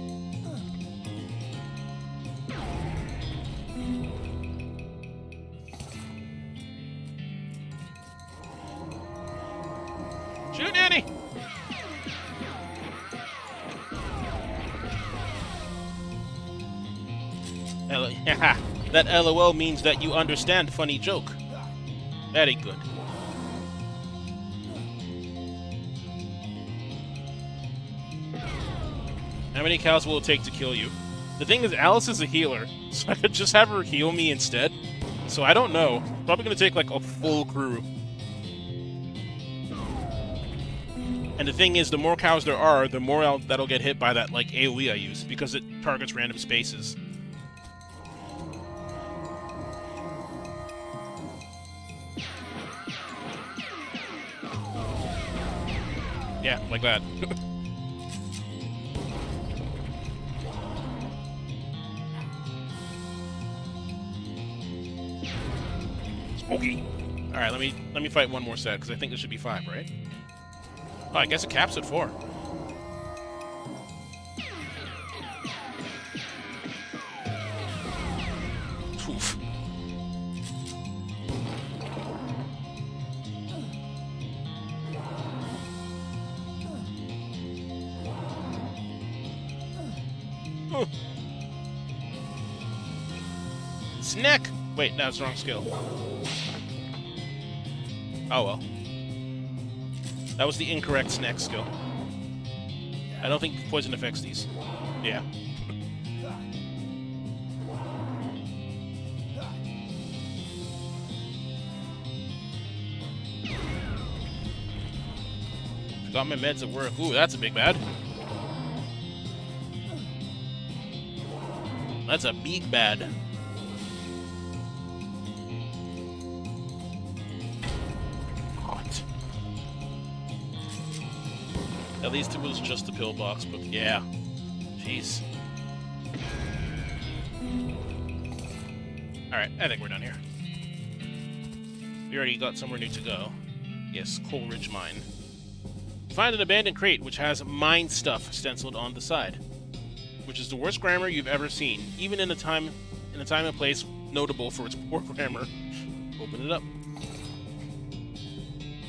Shoot, Nanny! That LOL means that you understand funny joke. Very good. How many cows will it take to kill you? The thing is, Alice is a healer, so I could just have her heal me instead. So I don't know. Probably gonna take like a full crew. And the thing is, the more cows there are, the more that'll get hit by that, like, AoE I use, because it targets random spaces. Yeah, like that. Smoky! Alright, let me fight one more set, because I think this should be 5, right? Oh, I guess it caps at 4. Oof. Oh. Snack! Wait, that's the wrong skill. Oh well. That was the incorrect snack skill. I don't think poison affects these. Yeah. Got my meds at work. Ooh, that's a big bad. That's a big bad. At least it was just a pillbox, but yeah. Jeez. Alright, I think we're done here. We already got somewhere new to go. Yes, Coleridge Mine. Find an abandoned crate which has mine stuff stenciled on the side. Which is the worst grammar you've ever seen, even in a time and place notable for its poor grammar. Open it up.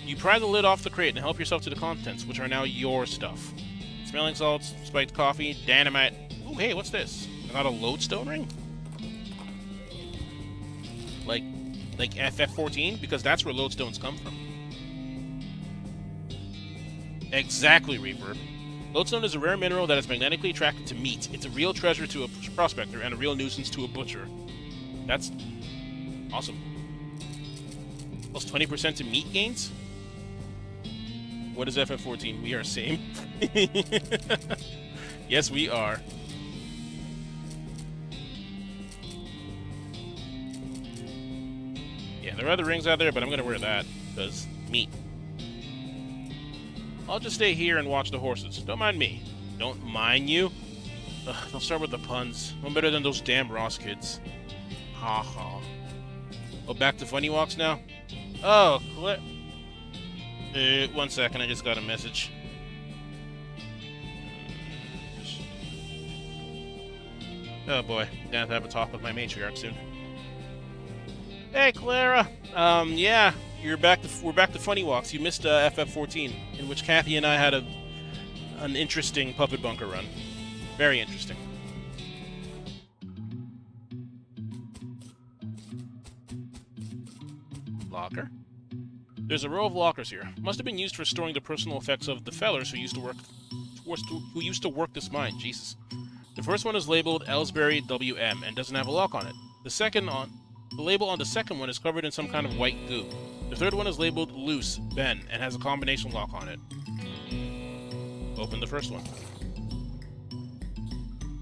You pry the lid off the crate and help yourself to the contents, which are now your stuff. It's smelling salts, spiked coffee, dynamite. Ooh, hey, what's this? I got a lodestone ring? Like FF14? Because that's where lodestones come from. Exactly, Reverb. Lodestone is a rare mineral that is magnetically attracted to meat. It's a real treasure to a prospector and a real nuisance to a butcher. That's awesome. Plus 20% to meat gains? What is FF14? We are same. Yes, we are. Yeah, there are other rings out there, but I'm gonna wear that, because meat. I'll just stay here and watch the horses. Don't mind me. Don't mind you? Ugh, don't start with the puns. I'm better than those damn Ross kids. Ha ha. Oh, back to funny walks now? Oh, clip. 1 second, I just got a message. Oh boy, gonna have to have a talk with my matriarch soon. Hey, Clara. Yeah, we're back to funny walks. You missed FF14, in which Kathy and I had an interesting puppet bunker run. Very interesting. Locker. There's a row of lockers here. Must have been used for storing the personal effects of the fellers who used to work this mine. Jesus. The first one is labeled Ellsbury WM and doesn't have a lock on it. The label on the second one is covered in some kind of white goo. The third one is labeled Loose Ben and has a combination lock on it. Open the first one.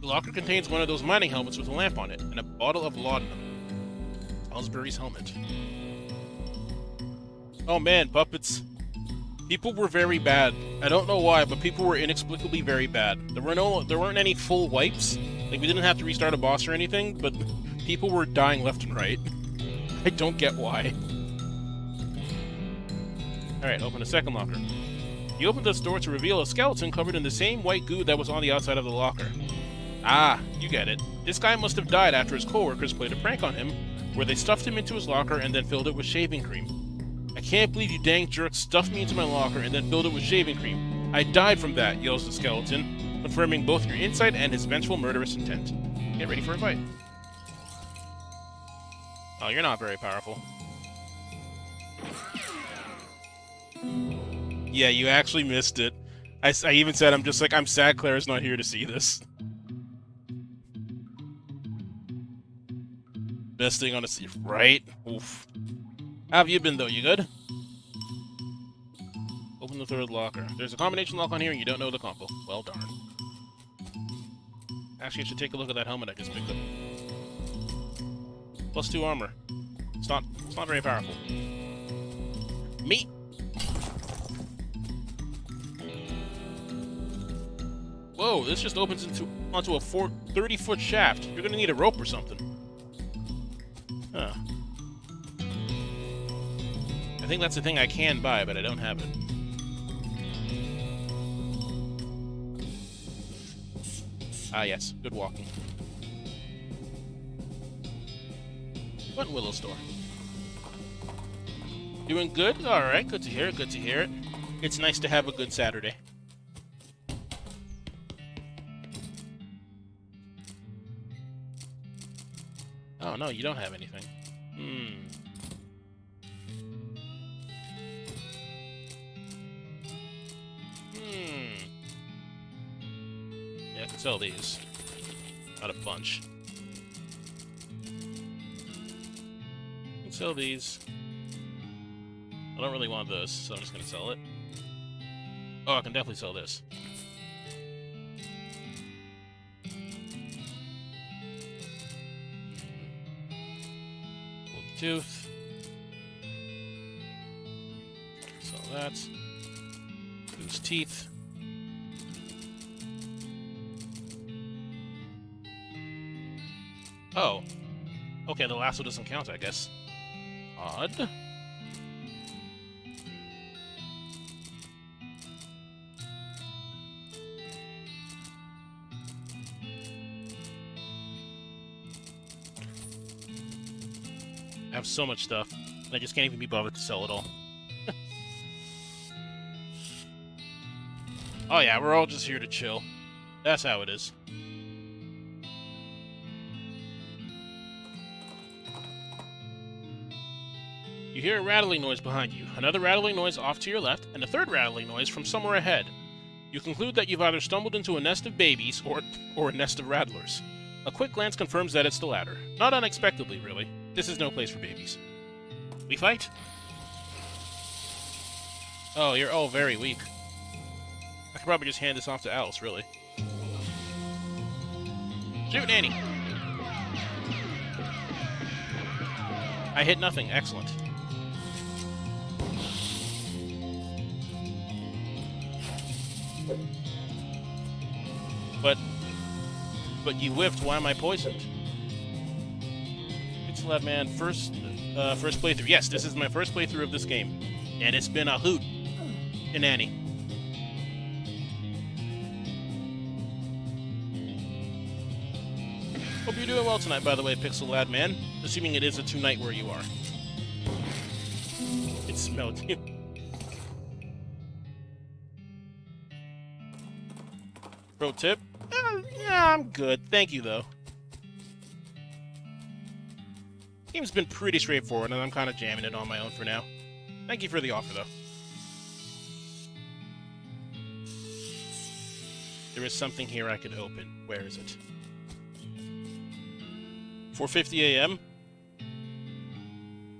The locker contains one of those mining helmets with a lamp on it and a bottle of laudanum. Ellsbury's helmet. Oh man, puppets. People were very bad. I don't know why, but people were inexplicably very bad. There weren't any full wipes. Like, we didn't have to restart a boss or anything, but people were dying left and right. I don't get why. Alright, open the second locker. You open this door to reveal a skeleton covered in the same white goo that was on the outside of the locker. Ah, you get it. This guy must have died after his coworkers played a prank on him, where they stuffed him into his locker and then filled it with shaving cream. I can't believe you dang jerk stuffed me into my locker and then filled it with shaving cream. I died from that, yells the skeleton, confirming both your insight and his vengeful murderous intent. Get ready for a fight. Oh, you're not very powerful. Yeah, you actually missed it. I even said, I'm sad Claire's not here to see this. Best thing on a sea, right? Oof. How have you been, though? You good? Open the third locker. There's a combination lock on here and you don't know the combo. Well, darn. Actually, I should take a look at that helmet I just picked up. +2 armor. It's not very powerful. Meat! Whoa, this just opens onto a 30-foot shaft. You're gonna need a rope or something. Huh. I think that's the thing I can buy, but I don't have it. Ah, yes. Good walking. What Willow store? Doing good? Alright, good to hear it, good to hear it. It's nice to have a good Saturday. Oh, no, you don't have anything. Yeah, I can sell these. Not a bunch. I can sell these. I don't really want this, so I'm just gonna sell it. Oh, I can definitely sell this. Gold tooth. Sell that. Goose teeth. Oh. Okay, the lasso doesn't count, I guess. Odd. I have so much stuff, and I just can't even be bothered to sell it all. Oh yeah, we're all just here to chill. That's how it is. You hear a rattling noise behind you, another rattling noise off to your left, and a third rattling noise from somewhere ahead. You conclude that you've either stumbled into a nest of babies or a nest of rattlers. A quick glance confirms that it's the latter. Not unexpectedly, really. This is no place for babies. We fight? Oh, you're all very weak. I could probably just hand this off to Alice, really. Shoot, Nanny! I hit nothing. Excellent. But you whiffed. Why am I poisoned? Pixel Lab Man, first playthrough. Yes, this is my first playthrough of this game, and it's been a hoot and Annie. Hope you're doing well tonight, by the way, Pixel Lad Man. Assuming it is a tonight where you are. It smelled you. Pro tip? Yeah, I'm good. Thank you, though. Game's been pretty straightforward, and I'm kind of jamming it on my own for now. Thank you for the offer, though. There is something here I could open. Where is it? 4:50 a.m.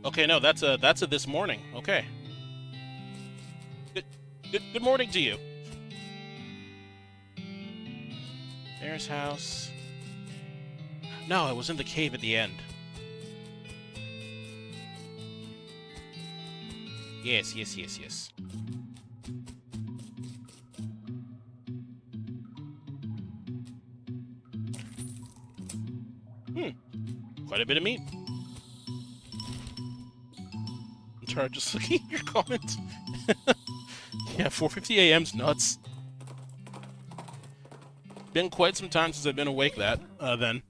Okay, no, that's a this morning. Okay. Good morning to you. There's house. No, it was in the cave at the end. Yes. Quite a bit of meat. I'm sorry, just looking at your comments. Yeah, 4:50 a.m.'s nuts. Been quite some time since I've been awake then. I don't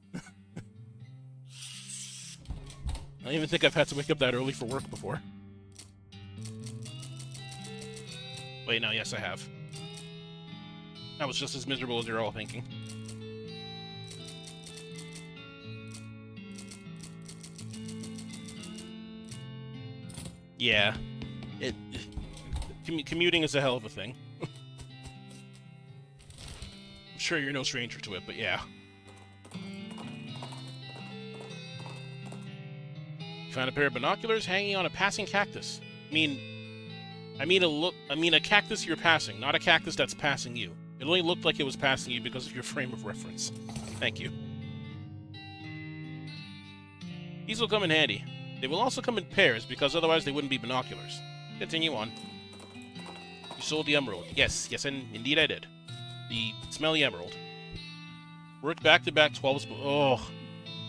even think I've had to wake up that early for work before. Wait, no, yes I have. I was just as miserable as you're all thinking. Yeah. Commuting is a hell of a thing. I'm sure you're no stranger to it, but yeah. You found a pair of binoculars hanging on a passing cactus. I mean a cactus you're passing, not a cactus that's passing you. It only looked like it was passing you because of your frame of reference. Thank you. These will come in handy. They will also come in pairs, because otherwise they wouldn't be binoculars. Continue on. You sold the emerald. Yes, and indeed I did. The smelly emerald. Worked back-to-back 12s. Oh.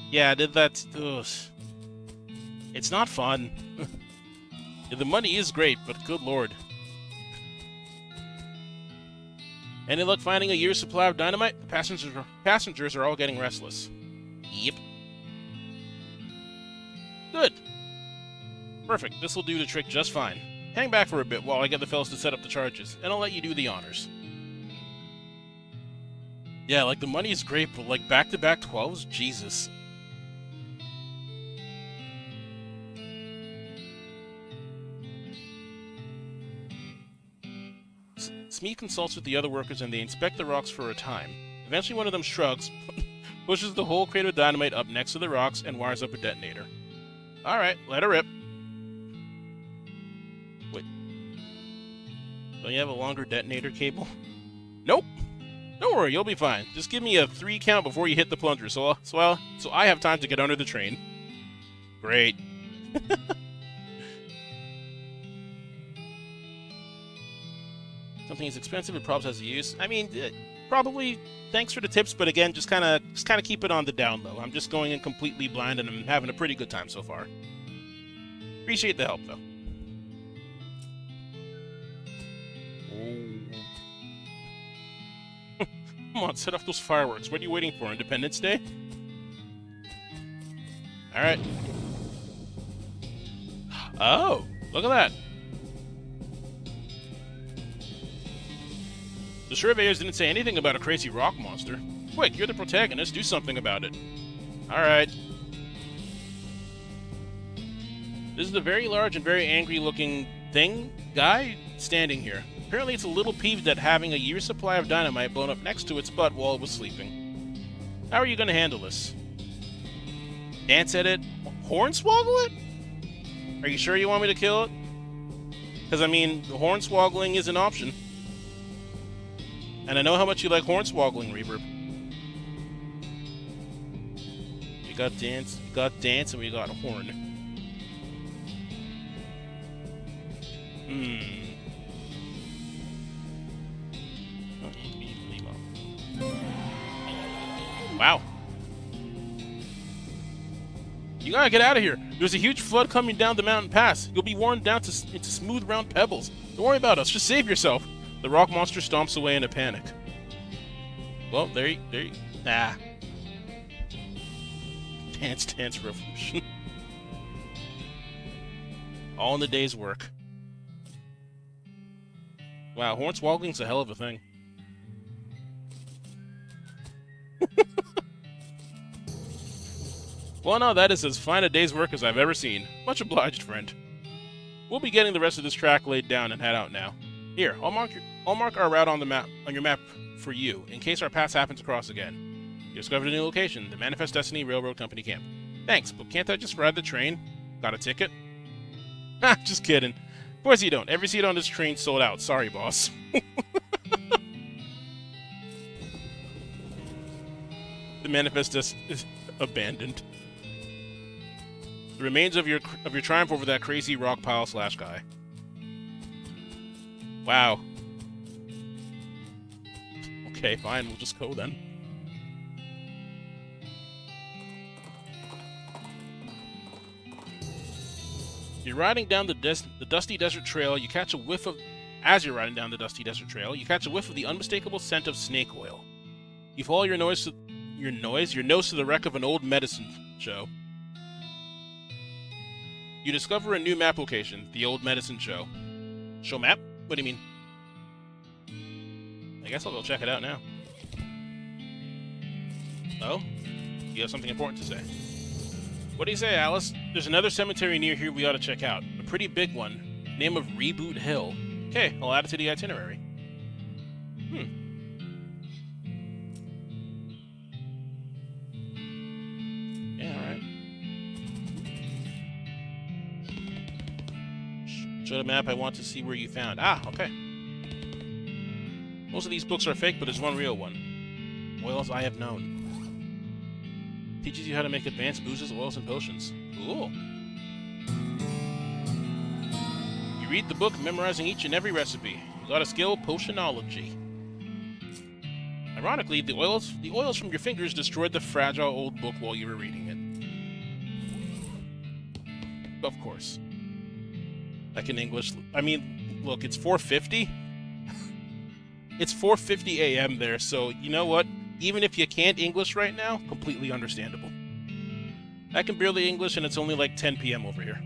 Yeah, I did that. Ugh. It's not fun. The money is great, but good lord. Any luck finding a year's supply of dynamite? The passengers are all getting restless. Yep. Good. Perfect. This will do the trick just fine. Hang back for a bit while I get the fellas to set up the charges, and I'll let you do the honors. Yeah, like, the money is great, but, like, back-to-back 12s? Jesus. Smee consults with the other workers, and they inspect the rocks for a time. Eventually one of them shrugs, pushes the whole crate of dynamite up next to the rocks, and wires up a detonator. Alright, let her rip. Wait. Don't you have a longer detonator cable? Nope. Don't worry, you'll be fine. Just give me a 3 count before you hit the plunger, so I have time to get under the train. Great. Something is expensive and probably has a use. I mean, probably thanks for the tips, but again, just kind of keep it on the down low. I'm just going in completely blind, and I'm having a pretty good time so far. Appreciate the help, though. Come on, set off those fireworks. What are you waiting for, Independence Day? Alright. Oh, look at that. The surveyors didn't say anything about a crazy rock monster. Quick, you're the protagonist. Do something about it. Alright. This is a very large and very angry-looking guy, standing here. Apparently it's a little peeved that having a year's supply of dynamite blown up next to its butt while it was sleeping. How are you going to handle this? Dance at it? Hornswoggle it? Are you sure you want me to kill it? Because, I mean, the hornswoggling is an option. And I know how much you like hornswoggling, Reverb. We got dance, and we got horn. Wow. You gotta get out of here. There's a huge flood coming down the mountain pass. You'll be worn down into smooth, round pebbles. Don't worry about us. Just save yourself. The rock monster stomps away in a panic. Well, there you... Ah. Dance revolution. All in the day's work. Wow, hornswoggling's a hell of a thing. Well, no, that is as fine a day's work as I've ever seen. Much obliged, friend. We'll be getting the rest of this track laid down and head out now. Here, I'll mark our route on your map for you, in case our paths happen to cross again. You discovered a new location, the Manifest Destiny Railroad Company camp. Thanks, but can't I just ride the train? Got a ticket? Ha, just kidding. Of course you don't. Every seat on this train sold out. Sorry, boss. The Manifest is abandoned. The remains of your triumph over that crazy rock pile / guy. Wow. Okay, fine. We'll just go then. You're riding down the dusty desert trail. You catch a whiff of... As you're riding down the dusty desert trail, you catch a whiff of the unmistakable scent of snake oil. You follow your nose to the wreck of an old medicine show. You discover a new map location, the old medicine show. Show map? What do you mean? I guess I'll go check it out now. Oh? You have something important to say. What do you say, Alice? There's another cemetery near here we ought to check out. A pretty big one. Name of Reboot Hill. Okay, I'll add it to the itinerary. Show the map. I want to see where you found. Ah, okay. Most of these books are fake, but there's one real one. Oils I Have Known. Teaches you how to make advanced boozes, oils, and potions. Cool. You read the book, memorizing each and every recipe. You got a skill, potionology. Ironically, the oils from your fingers destroyed the fragile old book while you were reading it. Of course. Like in English, I mean, look, it's 4:50. It's 4:50 a.m. there, so you know what? Even if you can't English right now, completely understandable. I can barely English, and it's only like 10 p.m. over here.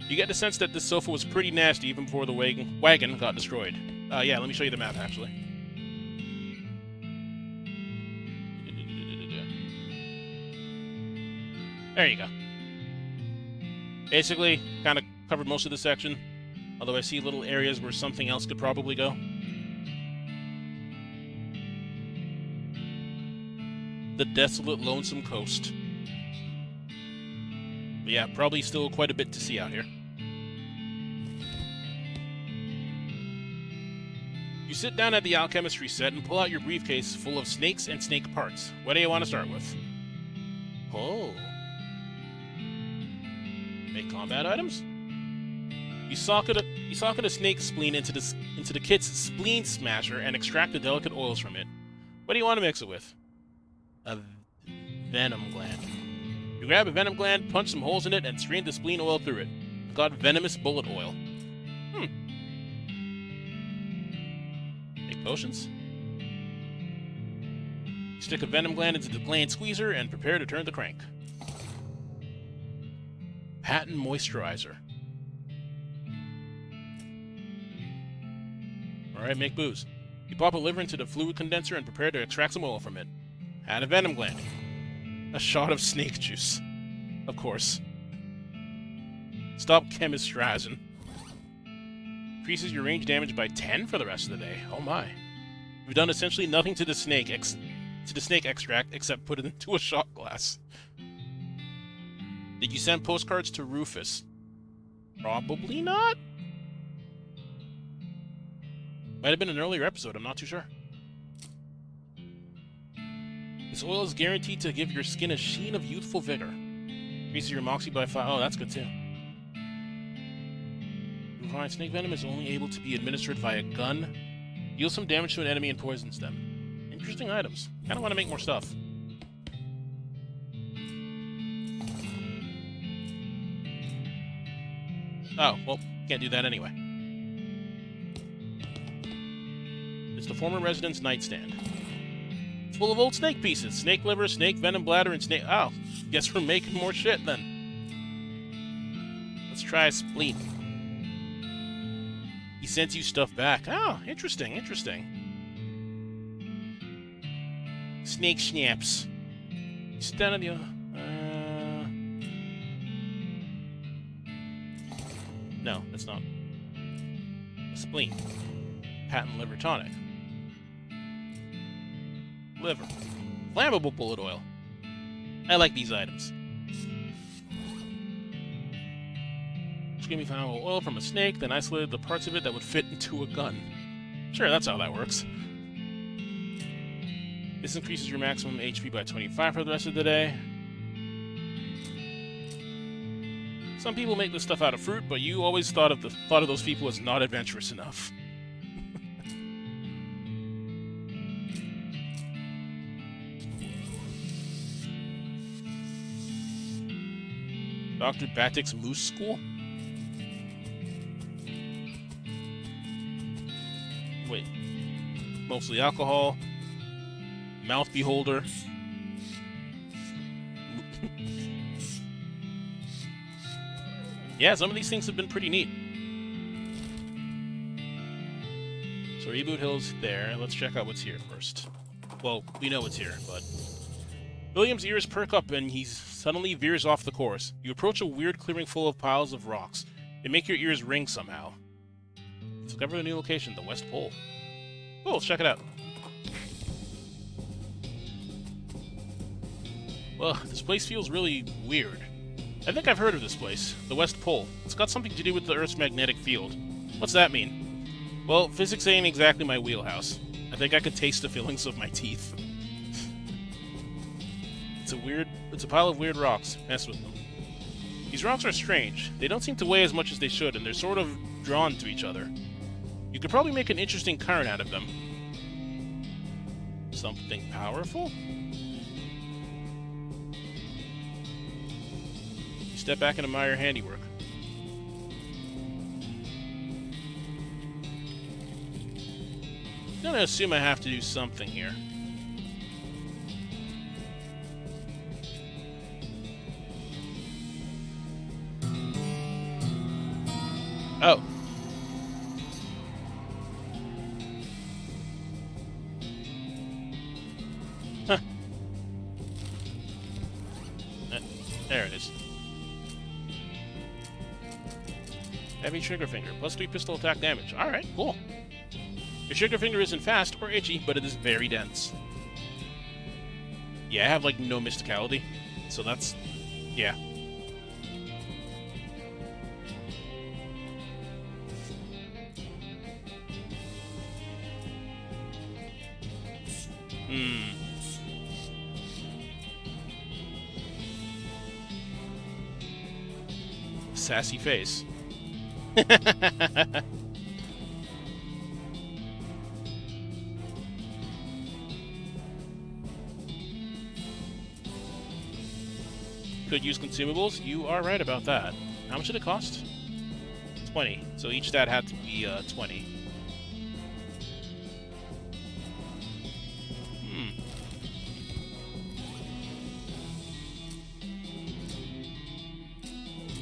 You get the sense that this sofa was pretty nasty even before the wagon got destroyed. Yeah, let me show you the map, actually. There you go. Basically, kind of covered most of the section, although I see little areas where something else could probably go. The desolate, lonesome coast. But yeah, probably still quite a bit to see out here. You sit down at the alchemistry set and pull out your briefcase full of snakes and snake parts. What do you want to start with? Oh. Make combat items? You socket a snake spleen into the kit's spleen smasher and extract the delicate oils from it. What do you want to mix it with? A venom gland. You grab a venom gland, punch some holes in it, and strain the spleen oil through it. You got venomous bullet oil. Make potions. Stick a venom gland into the gland squeezer and prepare to turn the crank. Patent moisturizer. Alright, make booze. You pop a liver into the fluid condenser and prepare to extract some oil from it. Add a venom gland. A shot of snake juice. Of course. Stop chemistrazing. Increases your range damage by 10 for the rest of the day. Oh my. You've done essentially nothing to the snake extract except put it into a shot glass. Did you send postcards to Rufus? Probably not. Might have been an earlier episode, I'm not too sure. This oil is guaranteed to give your skin a sheen of youthful vigor. Increases your moxie by 5. Oh, that's good too. Refined snake venom is only able to be administered via gun. Deals some damage to an enemy and poisons them. Interesting items. Kinda want to make more stuff. Oh, well, can't do that anyway. It's the former resident's nightstand. It's full of old snake pieces. Snake liver, snake venom bladder, and snake... Oh, guess we're making more shit then. Let's try a spleen. He sends you stuff back. Oh, interesting, interesting. Snake schnaps. Sit down on the... No, that's not. A spleen. Patent liver tonic. Liver. Flammable bullet oil. I like these items. Just give me flammable oil from a snake, then isolated the parts of it that would fit into a gun. Sure, that's how that works. This increases your maximum HP by 25 for the rest of the day. Some people make this stuff out of fruit, but you always thought of those people as not adventurous enough. Dr. Batik's Moose School? Wait. Mostly alcohol. Mouth beholder. Yeah, some of these things have been pretty neat. So Reboot Hill's there. Let's check out what's here first. Well, we know what's here, but... William's ears perk up and he suddenly veers off the course. You approach a weird clearing full of piles of rocks. They make your ears ring somehow. Discover a new location, the West Pole. Cool, let's check it out. Well, this place feels really weird. I think I've heard of this place, the West Pole. It's got something to do with the Earth's magnetic field. What's that mean? Well, physics ain't exactly my wheelhouse. I think I can taste the fillings of my teeth. It's a pile of weird rocks. Mess with them. These rocks are strange. They don't seem to weigh as much as they should, and they're sort of drawn to each other. You could probably make an interesting current out of them. Something powerful? Step back and admire your handiwork. I'm gonna assume I have to do something here. Oh. Huh. There it is. Heavy trigger finger, +3 pistol attack damage. Alright, cool. Your trigger finger isn't fast or itchy, but it is very dense. Yeah, I have, like, no mysticality. So that's... yeah. Sassy face. Could use consumables. You are right about that. How much did it cost? 20. So each stat had to be 20.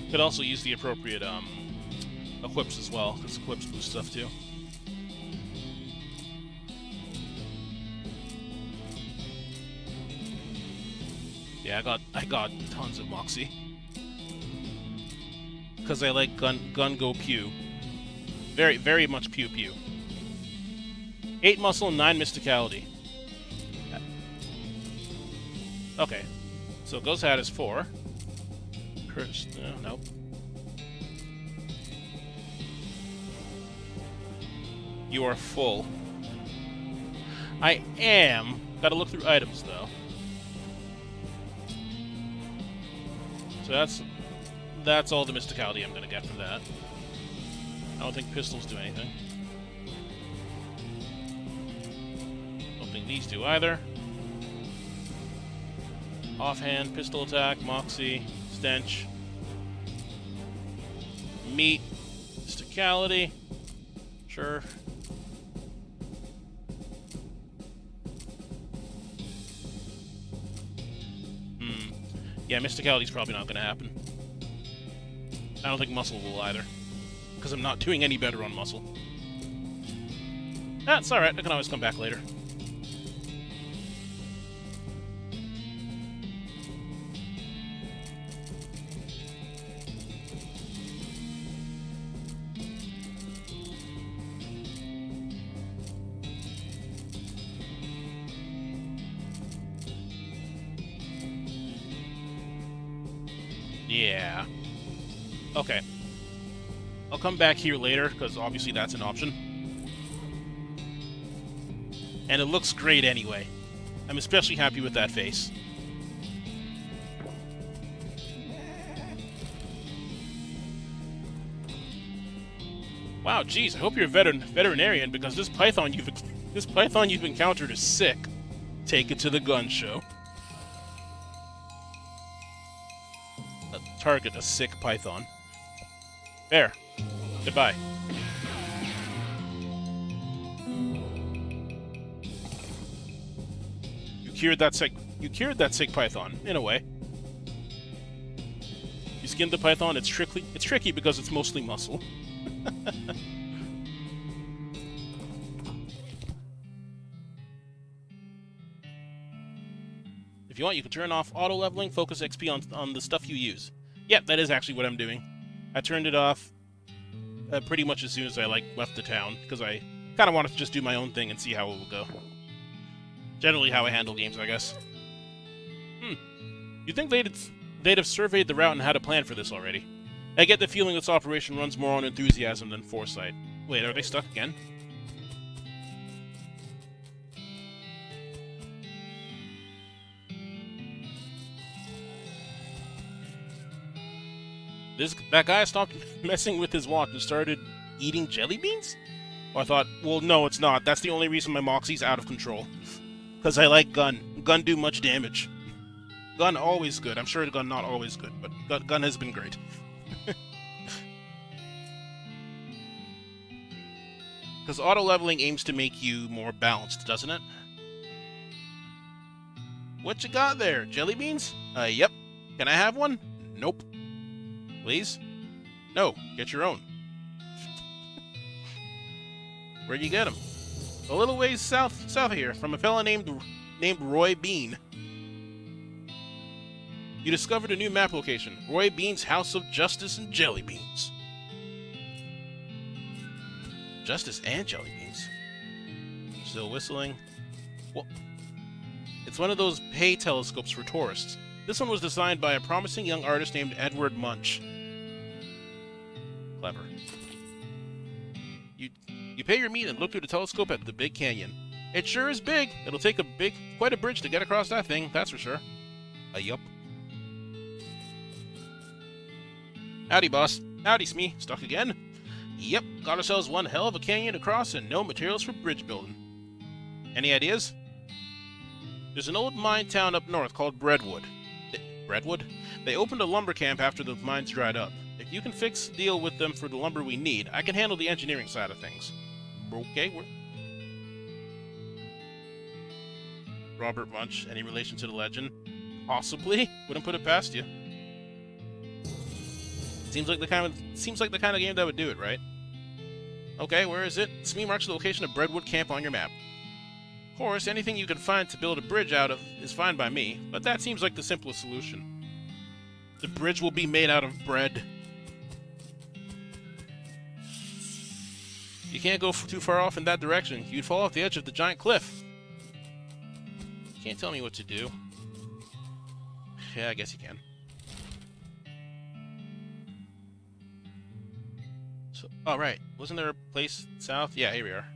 Could also use the appropriate equips as well, because equips boost stuff too. Yeah, I got tons of Moxie. Because I like gun go pew. Very, very much pew pew. 8 muscle, 9 mysticality. Okay. So Ghost Hat is 4. Curse, nope. You are full. I am. Gotta look through items, though. So that's all the mysticality I'm gonna get for that. I don't think pistols do anything. Don't think these do either. Offhand, pistol attack, Moxie, Stench. Meat, mysticality. Sure. Yeah, mysticality's probably not going to happen. I don't think muscle will either. Because I'm not doing any better on muscle. That's alright, I can always come back later. Yeah. Okay. I'll come back here later, because obviously that's an option. And it looks great anyway. I'm especially happy with that face. Wow, geez, I hope you're a veterinarian, because this python you've encountered is sick. Take it to the gun show. Target a sick python. There. Goodbye. You cured that sick python, in a way. You skinned the python, it's tricky because it's mostly muscle. If you want, you can turn off auto-leveling, focus XP on the stuff you use. Yep, that is actually what I'm doing. I turned it off pretty much as soon as I left the town, because I kind of wanted to just do my own thing and see how it will go. Generally how I handle games, I guess. You'd think they'd have surveyed the route and had a plan for this already. I get the feeling this operation runs more on enthusiasm than foresight. Wait, are they stuck again? That guy stopped messing with his watch and started eating jelly beans? Well, I thought, well, no, it's not. That's the only reason my Moxie's out of control. Because I like gun. Gun do much damage. Gun always good. I'm sure gun not always good, but gun has been great. Because auto-leveling aims to make you more balanced, doesn't it? What you got there? Jelly beans? Yep. Can I have one? Nope. Please? No, get your own. Where'd you get them? A little ways south of here, from a fella named Roy Bean. You discovered a new map location. Roy Bean's House of Justice and Jelly Beans. Justice and Jelly Beans. Still whistling. Well, it's one of those pay telescopes for tourists. This one was designed by a promising young artist named Edward Munch. Clever. You pay your meat and look through the telescope at the Big Canyon. It sure is big. It'll take quite a bridge to get across that thing, that's for sure. Yup. Howdy, boss. Howdy, Smee. Stuck again? Yep, got ourselves one hell of a canyon to cross and no materials for bridge building. Any ideas? There's an old mine town up north called Breadwood. Breadwood? They opened a lumber camp after the mines dried up. If you can fix a deal with them for the lumber we need, I can handle the engineering side of things. Okay, Robert Munch, any relation to the legend? Possibly. Wouldn't put it past you. Seems like the kind of game that would do it, right? Okay, where is it? Smee marks the location of Breadwood Camp on your map. Of course, anything you can find to build a bridge out of is fine by me, but that seems like the simplest solution. The bridge will be made out of bread. You can't go too far off in that direction. You'd fall off the edge of the giant cliff. You can't tell me what to do. Yeah, I guess you can. So, oh, right. Wasn't there a place south? Yeah, here we are.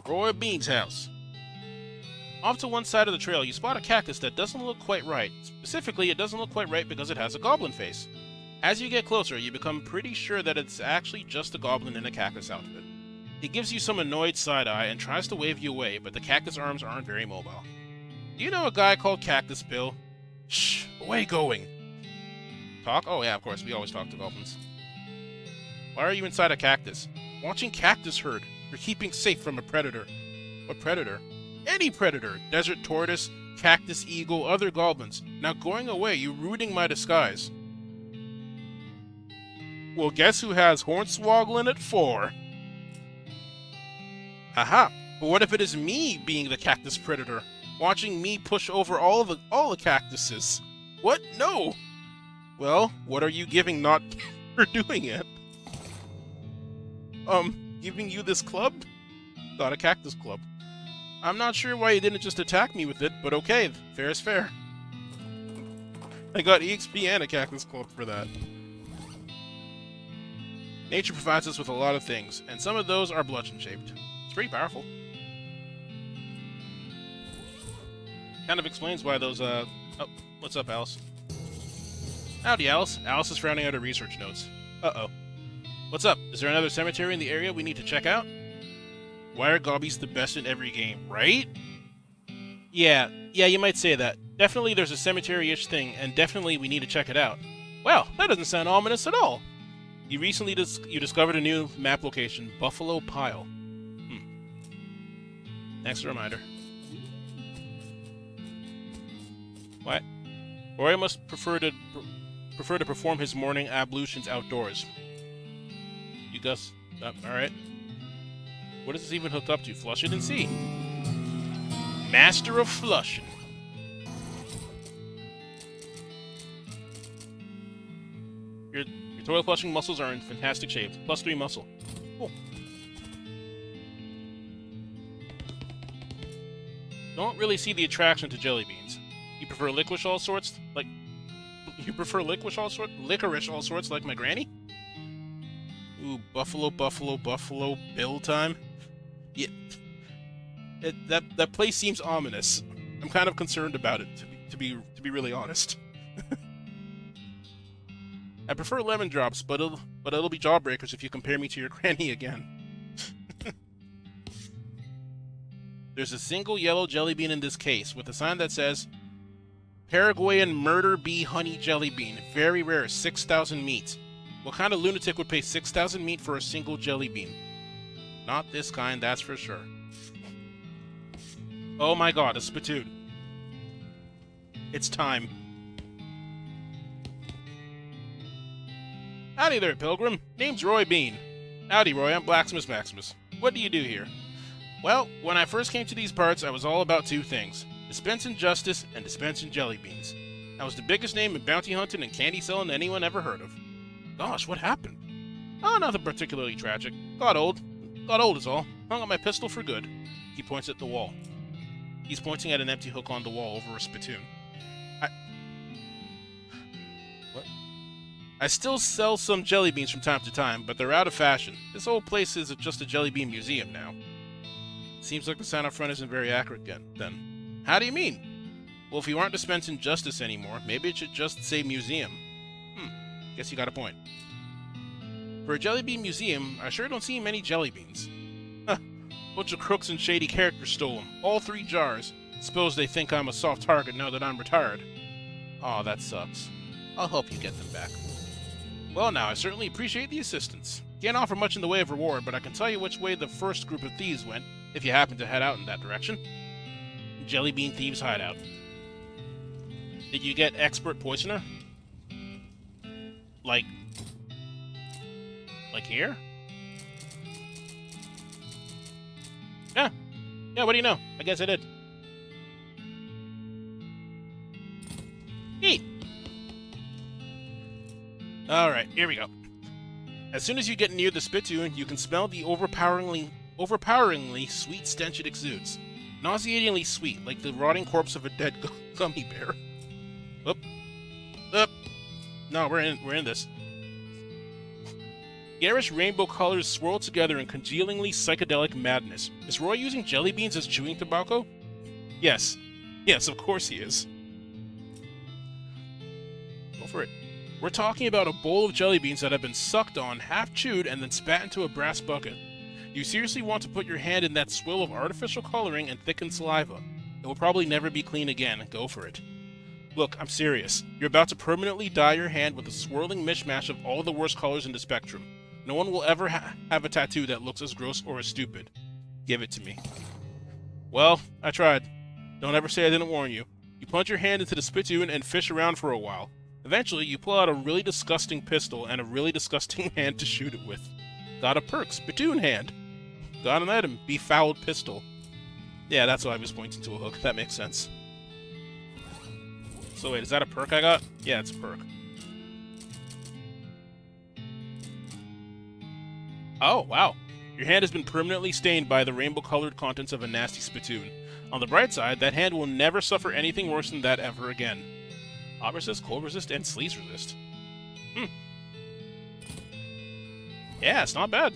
Roy Bean's house. Off to one side of the trail, you spot a cactus that doesn't look quite right. Specifically, it doesn't look quite right because it has a goblin face. As you get closer, you become pretty sure that it's actually just a goblin in a cactus outfit. He gives you some annoyed side-eye and tries to wave you away, but the cactus arms aren't very mobile. Do you know a guy called Cactus Bill? Shh, away going. Talk? Oh yeah, of course, we always talk to goblins. Why are you inside a cactus? Watching cactus herd. You're keeping safe from a predator. What predator? Any predator. Desert tortoise, cactus eagle, other goblins. Now going away, you ruining my disguise. Well, guess who has Hornswoggle at 4? Haha, but what if it is me being the cactus predator? Watching me push over all the cactuses. What? No! Well, what are you giving not for doing it? Giving you this club? Not a cactus club. I'm not sure why you didn't just attack me with it, but okay, fair is fair. I got EXP and a cactus club for that. Nature provides us with a lot of things, and some of those are bludgeon-shaped. It's pretty powerful. Kind of explains why those, Oh, what's up, Alice? Howdy, Alice. Alice is rounding out her research notes. Uh-oh. What's up? Is there another cemetery in the area we need to check out? Why are gobbies the best in every game, right? Yeah, you might say that. Definitely there's a cemetery-ish thing, and definitely we need to check it out. Well, that doesn't sound ominous at all. You recently you discovered a new map location, Buffalo Pile. Thanks for the reminder. What? Roy must prefer to perform his morning ablutions outdoors. You guess? Alright. What is this even hooked up to? Flush it and see. Master of Flushing. Your toilet flushing muscles are in fantastic shape. +3 muscle. Cool. Don't really see the attraction to jelly beans. You prefer licorice all sorts? Like... You prefer licorice all sorts like my granny? Ooh, buffalo, Bill time? Yeah. That place seems ominous. I'm kind of concerned about it, to be really honest. I prefer lemon drops, but it'll be jawbreakers if you compare me to your granny again. There's a single yellow jelly bean in this case, with a sign that says, Paraguayan Murder Bee Honey Jelly Bean. Very rare, 6,000 meat. What kind of lunatic would pay 6,000 meat for a single jelly bean? Not this kind, that's for sure. Oh my god, a spittoon. It's time. Howdy there, Pilgrim. Name's Roy Bean. Howdy, Roy. I'm Blacksmith Maximus. What do you do here? Well, when I first came to these parts, I was all about two things. Dispensing justice and dispensing jelly beans. I was the biggest name in bounty hunting and candy selling anyone ever heard of. Gosh, what happened? Oh, nothing particularly tragic. Got old. Got old is all. Hung up my pistol for good. He points at the wall. He's pointing at an empty hook on the wall over a spittoon. What? I still sell some jelly beans from time to time, but they're out of fashion. This whole place is just a jelly bean museum now. Seems like the sign up front isn't very accurate then. How do you mean? Well, if you aren't dispensing justice anymore, maybe it should just say museum. Guess you got a point. For a jelly bean museum, I sure don't see many jelly beans. Huh. Bunch of crooks and shady characters stole them. All 3 jars. Suppose they think I'm a soft target now that I'm retired. Aw, that sucks. I'll help you get them back. Well now, I certainly appreciate the assistance. Can't offer much in the way of reward, but I can tell you which way the first group of thieves went, if you happen to head out in that direction. Jelly Bean Thieves Hideout. Did you get Expert Poisoner? Like here? Yeah. Yeah, what do you know? I guess I did. Eat! Alright, here we go. As soon as you get near the spittoon, you can smell the overpoweringly sweet stench it exudes. Nauseatingly sweet, like the rotting corpse of a dead gummy bear. Oop. Oop. No, we're in this. Garish rainbow colors swirl together in congealingly psychedelic madness. Is Roy using jelly beans as chewing tobacco? Yes. Yes, of course he is. Go for it. We're talking about a bowl of jelly beans that have been sucked on, half chewed, and then spat into a brass bucket. Do you seriously want to put your hand in that swill of artificial coloring and thickened saliva? It will probably never be clean again. Go for it. Look, I'm serious. You're about to permanently dye your hand with a swirling mishmash of all the worst colors in the spectrum. No one will ever have a tattoo that looks as gross or as stupid. Give it to me. Well, I tried. Don't ever say I didn't warn you. You plunge your hand into the spittoon and fish around for a while. Eventually, you pull out a really disgusting pistol and a really disgusting hand to shoot it with. Got a perk, spittoon hand. Got an item, befouled pistol. Yeah, that's why I was pointing to a hook. That makes sense. So wait, is that a perk I got? Yeah, it's a perk. Oh, wow. Your hand has been permanently stained by the rainbow-colored contents of a nasty spittoon. On the bright side, that hand will never suffer anything worse than that ever again. Hot resist, cold resist, and sleaze resist. Yeah, it's not bad.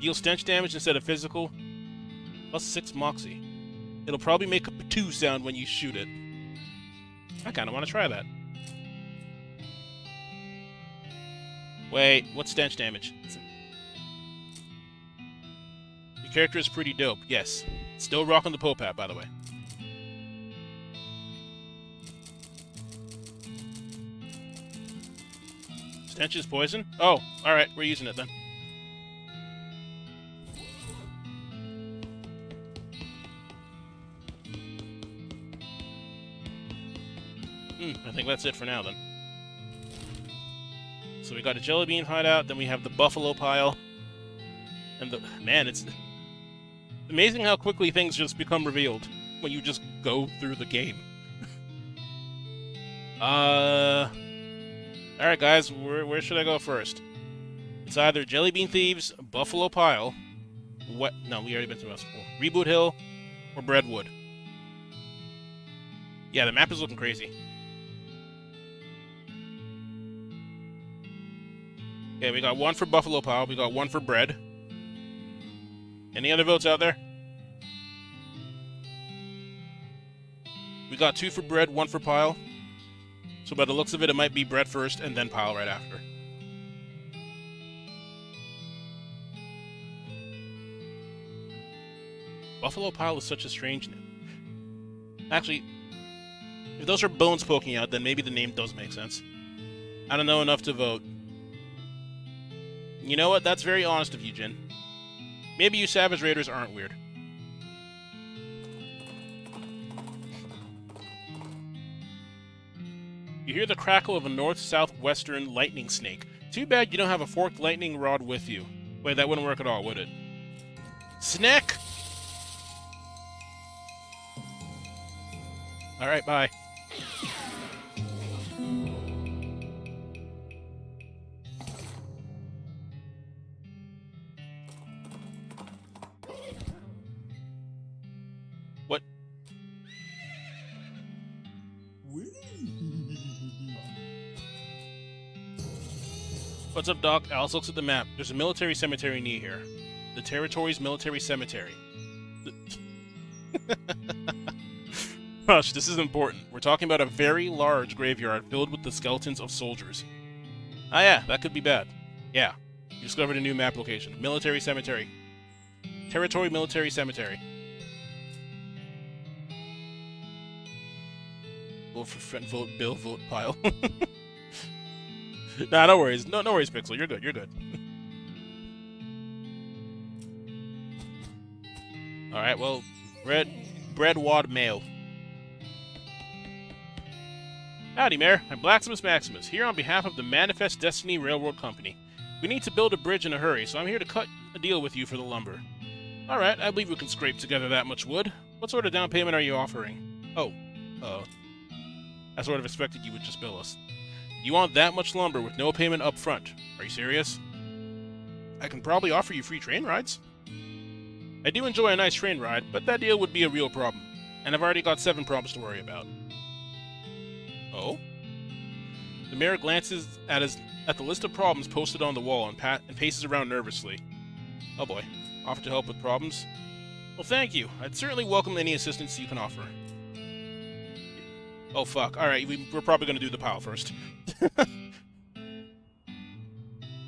Deal stench damage instead of physical. Plus 6 moxie. It'll probably make a patoo sound when you shoot it. I kinda wanna try that. Wait, what's stench damage? Your character is pretty dope, yes. Still rocking the Pope hat, by the way. Stench is poison? Oh, alright, we're using it then. I think that's it for now then. So we got a jelly bean hideout, then we have the buffalo pile. And man, it's amazing how quickly things just become revealed when you just go through the game. Alright guys, where should I go first? It's either Jelly Bean Thieves, Buffalo Pile, no, we already been through this before. Reboot Hill, or Breadwood. Yeah, the map is looking crazy. Okay, we got one for Buffalo Pile, we got one for Bread. Any other votes out there? We got 2 for Bread, 1 for Pile. So by the looks of it, it might be Bread first and then Pile right after. Buffalo Pile is such a strange name. Actually, if those are bones poking out, then maybe the name does make sense. I don't know enough to vote. You know what? That's very honest of you, Jin. Maybe you Savage Raiders aren't weird. You hear the crackle of a north-southwestern lightning snake. Too bad you don't have a forked lightning rod with you. Wait, that wouldn't work at all, would it? Snack! Alright, bye. What? What's up, Doc? Alice looks at the map. There's a military cemetery near here. The territory's military cemetery. Hush, this is important. We're talking about a very large graveyard filled with the skeletons of soldiers. Ah yeah, that could be bad. Yeah, you discovered a new map location. Military cemetery. Territory military cemetery. Vote for friend, vote Bill, vote Pile. Nah, no worries. No worries, Pixel. You're good. You're good. Alright, well, Bread Wad Mail. Howdy, Mayor. I'm Blacksmith Maximus, here on behalf of the Manifest Destiny Railroad Company. We need to build a bridge in a hurry, so I'm here to cut a deal with you for the lumber. Alright, I believe we can scrape together that much wood. What sort of down payment are you offering? Oh, I sort of expected you would just bill us. You want that much lumber with no payment up front. Are you serious? I can probably offer you free train rides. I do enjoy a nice train ride, but that deal would be a real problem. And I've already got 7 problems to worry about. Oh? The mayor glances at the list of problems posted on the wall and paces around nervously. Oh boy. Offer to help with problems? Well, thank you. I'd certainly welcome any assistance you can offer. Oh, fuck. Alright, we're probably going to do the pile first.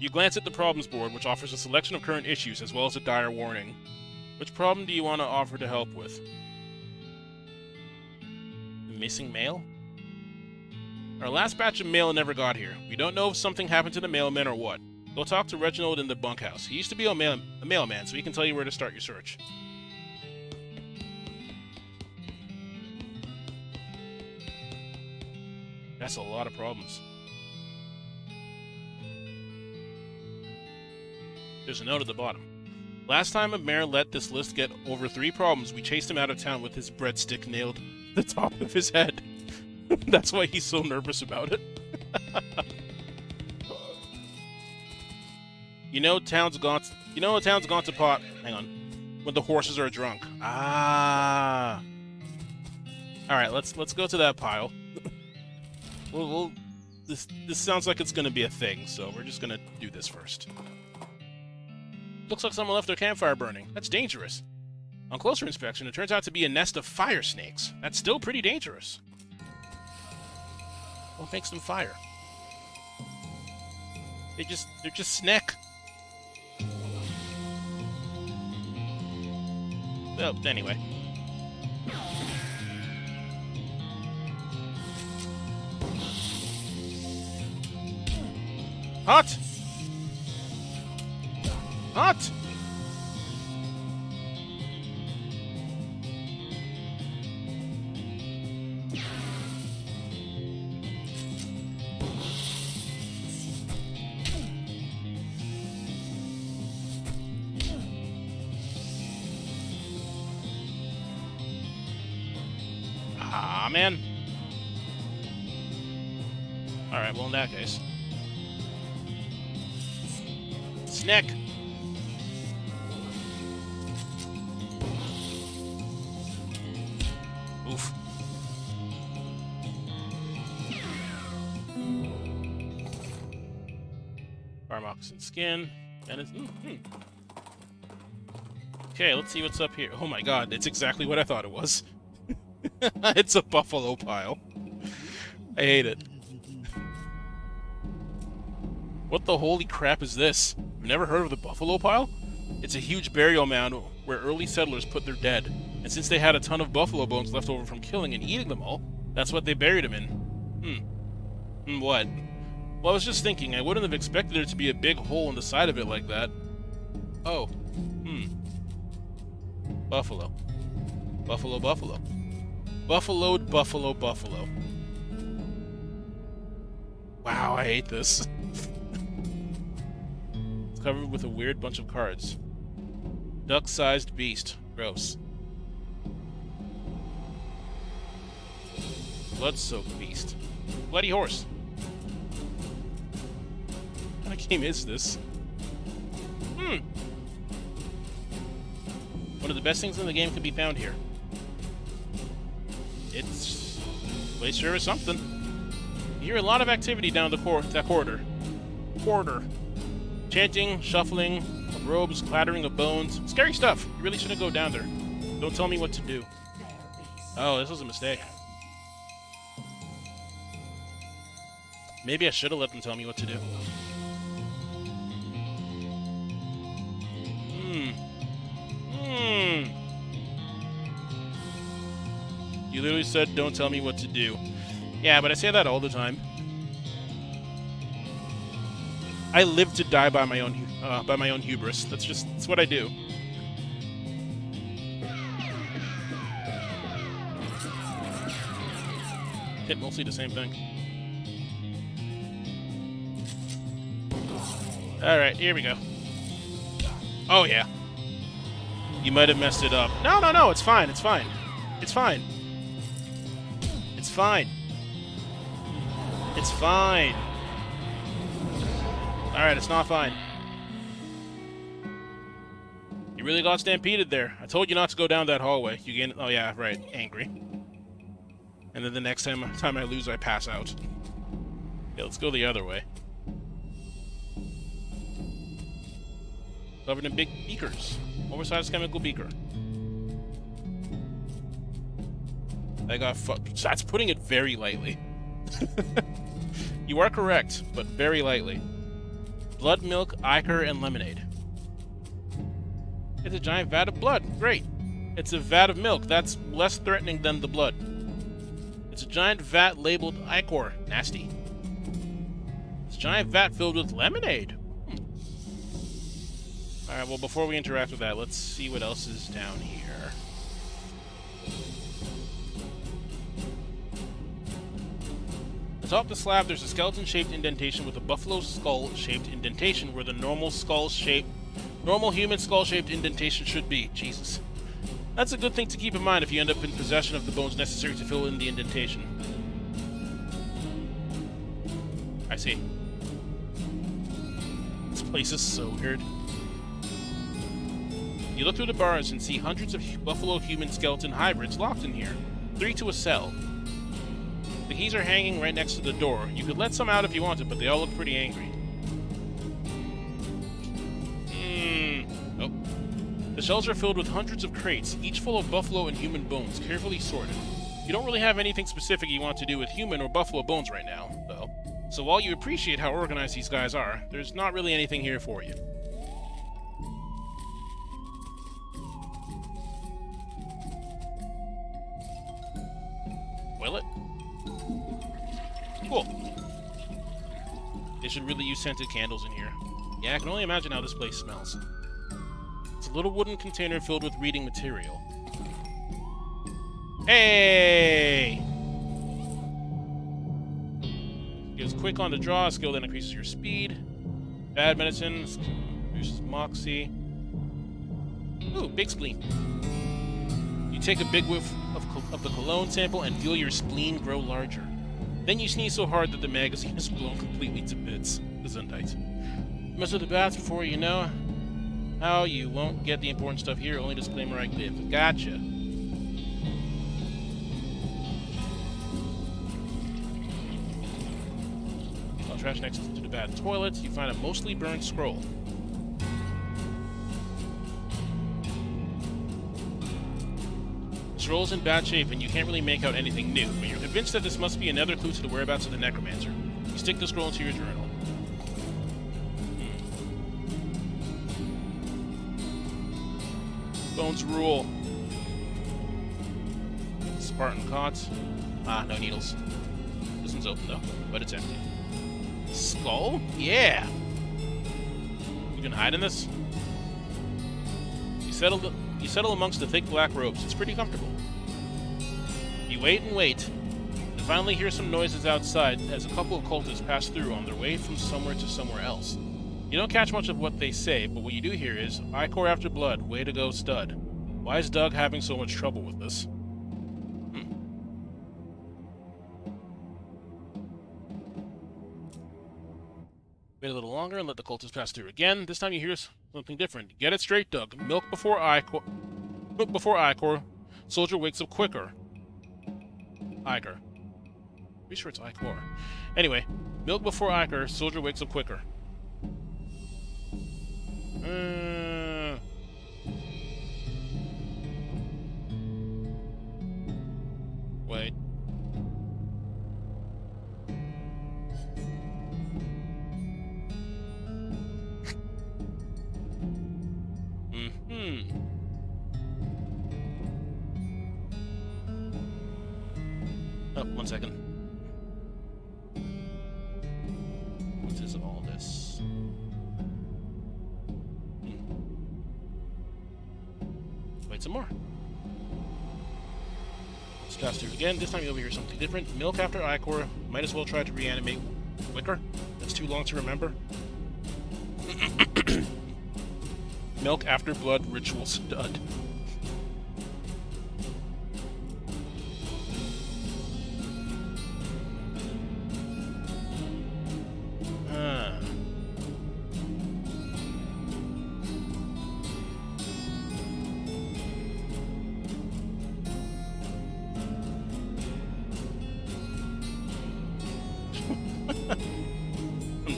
You glance at the problems board, which offers a selection of current issues as well as a dire warning. Which problem do you want to offer to help with? Missing mail? Our last batch of mail never got here. We don't know if something happened to the mailman or what. Go talk to Reginald in the bunkhouse. He used to be a mailman, so he can tell you where to start your search. That's a lot of problems. There's a note at the bottom. Last time a mayor let this list get over 3 problems, we chased him out of town with his breadstick nailed to the top of his head. That's why he's so nervous about it. You know town's gone to pot. Hang on. When the horses are drunk. Ah. All right, let's go to that pile. This sounds like it's gonna be a thing, so we're just gonna do this first. Looks like someone left their campfire burning. That's dangerous. On closer inspection, it turns out to be a nest of fire snakes. That's still pretty dangerous. What makes them fire? They're just snack. Well, anyway. Hot! Hot! Ah, man. Alright, well, in that case. Snack! Oof. Fire moccasin skin. And it's... Okay, let's see what's up here. Oh my god, it's exactly what I thought it was. It's a buffalo pile. I hate it. What the holy crap is this? I've never heard of the buffalo pile? It's a huge burial mound where early settlers put their dead. And since they had a ton of buffalo bones left over from killing and eating them all, that's what they buried them in. What? Well, I was just thinking, I wouldn't have expected there to be a big hole in the side of it like that. Oh. Buffalo. Buffalo, buffalo. Buffaloed, buffalo, buffalo. Wow, I hate this. It's covered with a weird bunch of cards. Duck-sized beast. Gross. Blood-soaked beast. Bloody horse. What kind of game is this? One of the best things in the game can be found here. It's... place sure is something. You hear a lot of activity down that corridor. Chanting, shuffling, of robes, clattering of bones. Scary stuff. You really shouldn't go down there. Don't tell me what to do. Oh, this was a mistake. Maybe I should have let them tell me what to do. You literally said, don't tell me what to do. Yeah, but I say that all the time. I live to die by my own hubris. That's what I do. Hit mostly the same thing. Alright, here we go. Oh, yeah. You might have messed it up. No, no, no, it's fine, it's fine. It's fine. It's fine. It's fine. Alright, it's not fine. You really got stampeded there. I told you not to go down that hallway. You gain... Oh, yeah, right. Angry. And then the next time I lose, I pass out. Yeah, let's go the other way. Covered in big beakers. Oversized chemical beaker. I got that's putting it very lightly. You are correct, but very lightly. Blood, milk, ichor, and lemonade. It's a giant vat of blood. Great. It's a vat of milk. That's less threatening than the blood. It's a giant vat labeled ichor. Nasty. It's a giant vat filled with lemonade. Alright, well, before we interact with that, let's see what else is down here. Atop the slab, there's a skeleton-shaped indentation with a buffalo skull-shaped indentation where the normal human skull-shaped indentation should be. Jesus. That's a good thing to keep in mind if you end up in possession of the bones necessary to fill in the indentation. I see. This place is so weird. You look through the bars and see hundreds of buffalo-human skeleton hybrids locked in here. 3 to a cell. The keys are hanging right next to the door. You could let some out if you wanted, but they all look pretty angry. Oh. The shelves are filled with hundreds of crates, each full of buffalo and human bones, carefully sorted. You don't really have anything specific you want to do with human or buffalo bones right now, though. So while you appreciate how organized these guys are, there's not really anything here for you. Will it? Cool. They should really use scented candles in here. Yeah, I can only imagine how this place smells. It's a little wooden container filled with reading material. Hey! Gives quick on the draw, a skill that increases your speed. Bad medicine, reduces moxie. Ooh, big spleen. You take a big whiff of the cologne sample and feel your spleen grow larger. Then you sneeze so hard that the magazine is blown completely to bits. Gesundheit. Mess with the bats before you know how you won't get the important stuff here. Only disclaimer I give. Gotcha. On trash next to the bat toilet, you find a mostly burned scroll. The scroll's in bad shape and you can't really make out anything new, but you're convinced that this must be another clue to the whereabouts of the necromancer. You stick the scroll into your journal. Bones rule. Spartan cot. Ah, no needles. This one's open though, but it's empty. Skull? Yeah! You can hide in this? You settle amongst the thick black robes. It's pretty comfortable. You wait and wait, and finally hear some noises outside as a couple of cultists pass through on their way from somewhere to somewhere else. You don't catch much of what they say, but what you do hear is, Ichor after blood, way to go, stud. Why is Doug having so much trouble with this? Wait a little longer and let the cultists pass through again. This time you hear something different. Get it straight, Doug. Milk before Ichor. Milk before Ichor. Soldier wakes up quicker. Ichor. Pretty sure it's Ichor. Anyway, milk before Ichor. Soldier wakes up quicker. Wait. Oh, 1 second. What is all this? Wait some more. Let's pass through again. This time you'll hear something different. Milk after Ichor. Might as well try to reanimate quicker. That's too long to remember. Milk after blood, ritual stud.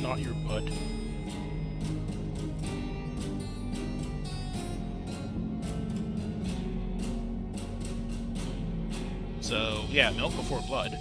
Not your bud. So, yeah, milk before blood.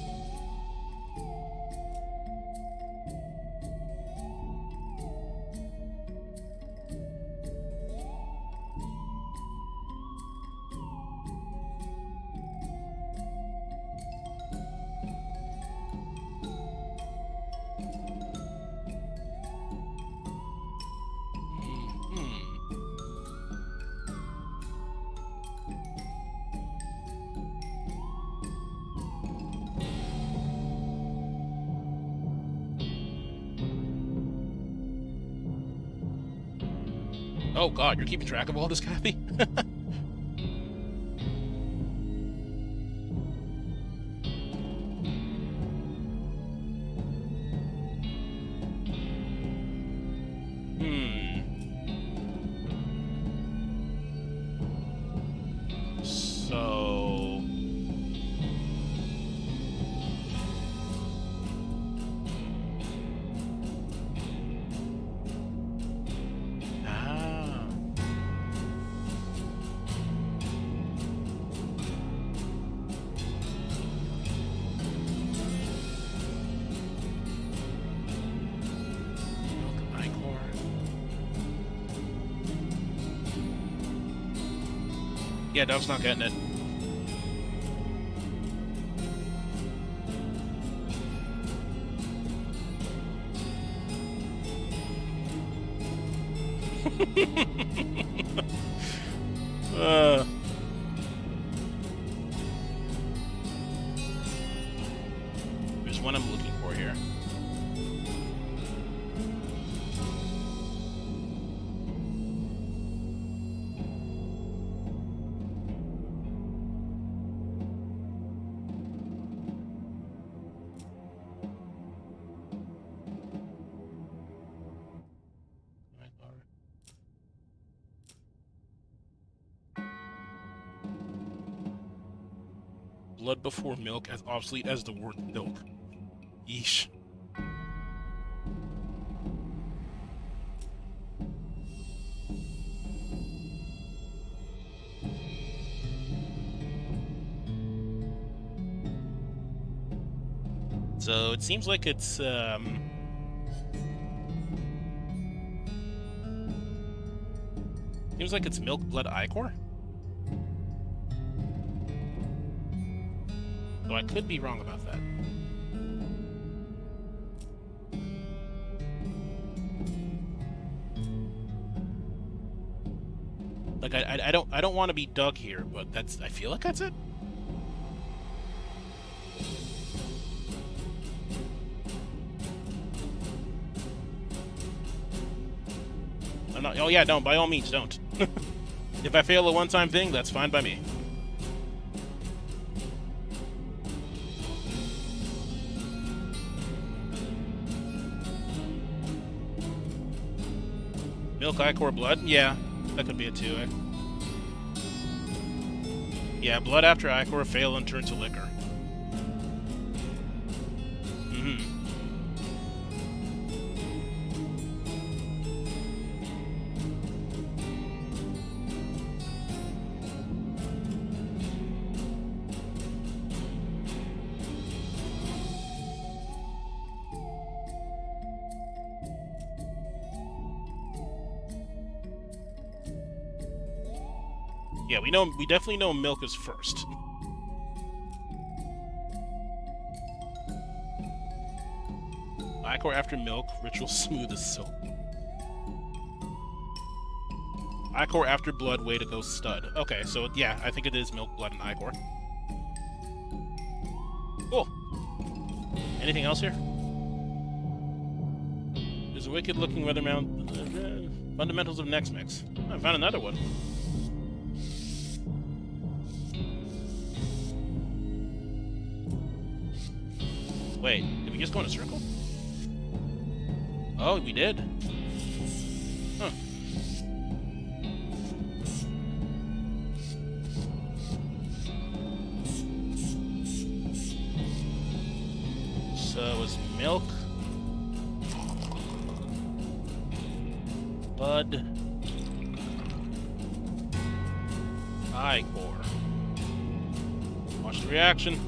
Oh god, you're keeping track of all this, Kathy? So... Yeah, Dove's not getting it. There's one I'm looking for here. Blood before milk as obsolete as the word milk. Yeesh. So it seems like it's seems like it's milk blood ichor. Though I could be wrong about that. Like I don't want to be Doug here, but I feel like that's it. I'm not. Oh yeah, no. By all means, don't. If I fail a one-time thing, that's fine by me. Milk ichor blood? Yeah, that could be it too. Yeah, blood after ichor fail and turn to liquor. Yeah, we definitely know milk is first. Ichor after milk, ritual smooth as silk. Ichor after blood, way to go stud. Okay, so yeah, I think it is milk, blood, and ichor. Cool. Anything else here? There's a wicked looking weatherman. Fundamentals of Next Mix. I found another one. Wait, did we just go in a circle? Oh, we did. Huh. So it was milk, bud, core. Watch the reaction.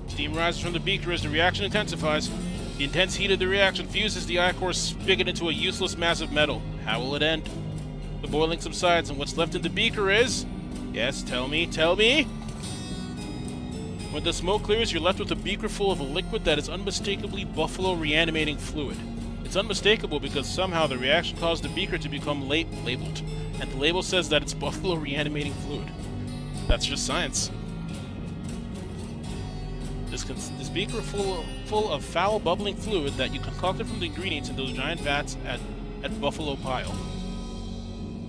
Steam rises from the beaker as the reaction intensifies. The intense heat of the reaction fuses the ichor spigot into a useless mass of metal. How will it end? The boiling subsides, and what's left in the beaker is... Yes, tell me, tell me! When the smoke clears, you're left with a beaker full of a liquid that is unmistakably buffalo reanimating fluid. It's unmistakable because somehow the reaction caused the beaker to become labeled, and the label says that it's buffalo reanimating fluid. That's just science. This beaker full of foul bubbling fluid that you concocted from the ingredients in those giant vats at Buffalo Pile.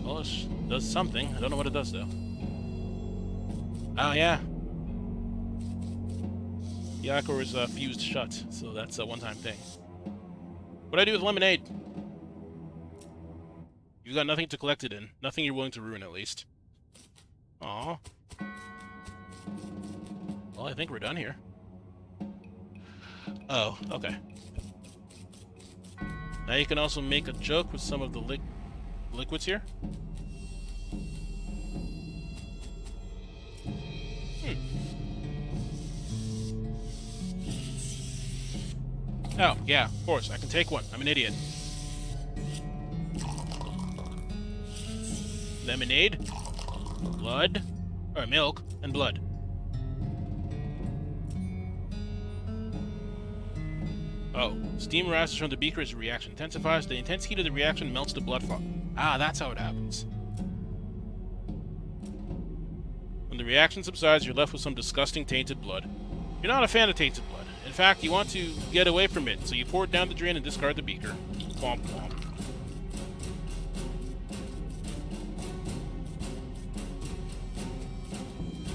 Well, it does something. I don't know what it does, though. Oh, yeah. The ichor is fused shut, so that's a one-time thing. What do I do with lemonade? You've got nothing to collect it in. Nothing you're willing to ruin, at least. Aww. Well, I think we're done here. Oh, okay. Now you can also make a joke with some of the liquids here. Oh, yeah, of course. I can take one. I'm an idiot. Lemonade, blood, or milk, and blood. Oh, steam rises from the beaker as the reaction intensifies. The intense heat of the reaction melts the blood fog. Ah, that's how it happens. When the reaction subsides, you're left with some disgusting tainted blood. You're not a fan of tainted blood. In fact, you want to get away from it, so you pour it down the drain and discard the beaker. Womp womp.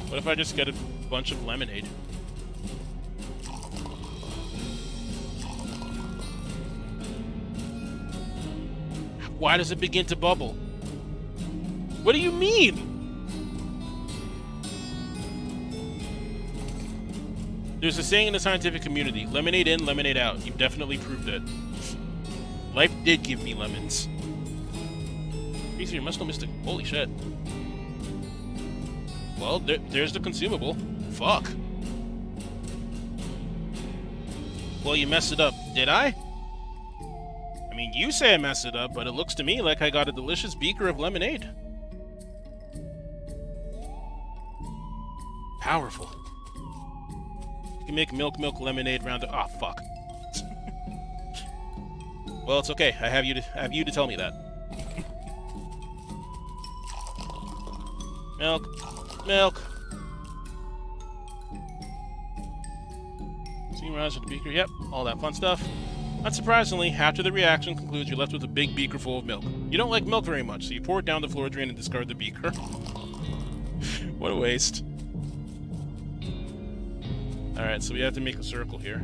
What if I just get a bunch of lemonade? Why does it begin to bubble? What do you mean? There's a saying in the scientific community, lemonade in, lemonade out. You've definitely proved it. Life did give me lemons. You're muscle mystic. Holy shit. Well, there's the consumable. Fuck. Well, you messed it up. Did I? I mean, you say I messed it up, but it looks to me like I got a delicious beaker of lemonade. Powerful. You can make milk lemonade round the... Ah, fuck. Well, it's okay. I have you to tell me that. Milk. Steam rise with the beaker. Yep, all that fun stuff. Unsurprisingly, after the reaction concludes, you're left with a big beaker full of milk. You don't like milk very much, so you pour it down the floor drain and discard the beaker. What a waste. Alright, so we have to make a circle here.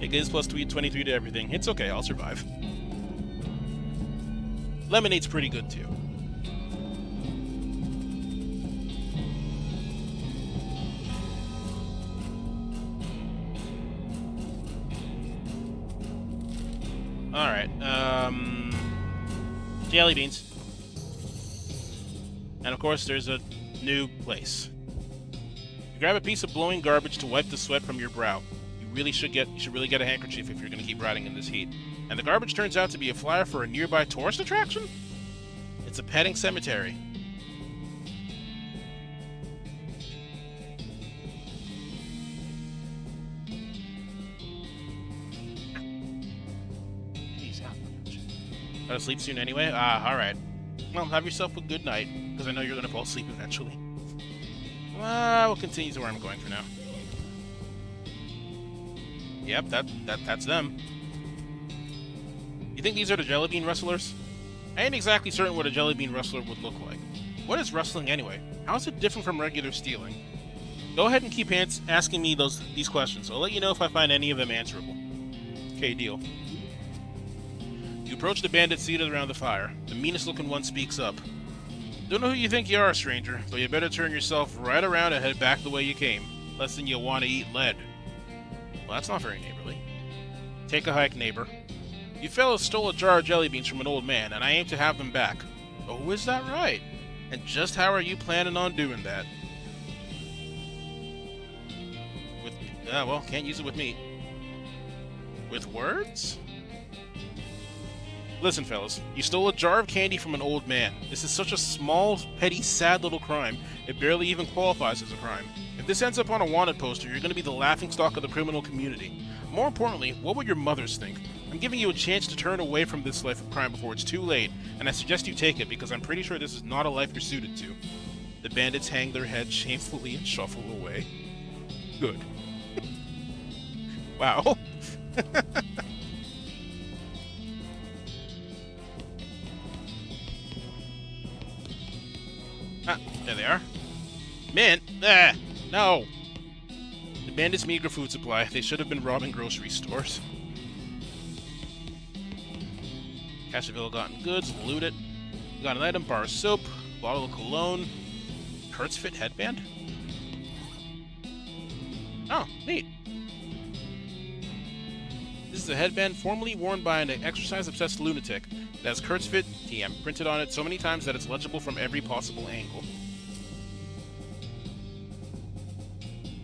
It gives plus 23 to everything. It's okay, I'll survive. Lemonade's pretty good, too. Alright, jelly beans. And of course, there's a new place. You grab a piece of blowing garbage to wipe the sweat from your brow. You should really get a handkerchief if you're going to keep riding in this heat. And the garbage turns out to be a flyer for a nearby tourist attraction? It's a petting cemetery. Jeez, gotta sleep soon anyway? Ah, alright. Well, have yourself a good night, because I know you're gonna fall asleep eventually. We'll continue to where I'm going for now. Yep, that's them. You think these are the jelly bean wrestlers? I ain't exactly certain what a jelly bean wrestler would look like. What is wrestling anyway? How is it different from regular stealing? Go ahead and keep asking me these questions. I'll let you know if I find any of them answerable. Okay, deal. You approach the bandit seated around the fire. The meanest-looking one speaks up. Don't know who you think you are, stranger, but you better turn yourself right around and head back the way you came. Less than you want to eat lead. Well, that's not very neighborly. Take a hike, neighbor. You fellas stole a jar of jelly beans from an old man, and I aim to have them back. Oh, is that right? And just how are you planning on doing that? Well, can't use it with me. With words? Listen, fellas, you stole a jar of candy from an old man. This is such a small, petty, sad little crime, it barely even qualifies as a crime. If this ends up on a wanted poster, you're going to be the laughingstock of the criminal community. More importantly, what would your mothers think? I'm giving you a chance to turn away from this life of crime before it's too late, and I suggest you take it because I'm pretty sure this is not a life you're suited to. The bandits hang their heads shamefully and shuffle away. Good. Wow. Ah, there they are. Man, no. The bandits' meager food supply. They should have been robbing grocery stores. Cache ill-gotten goods, loot it. We got an item, bar of soap, bottle of cologne, Kurt's Fit headband. Oh, neat. This is a headband formerly worn by an exercise-obsessed lunatic. It has Kurt's Fit TM printed on it so many times that it's legible from every possible angle.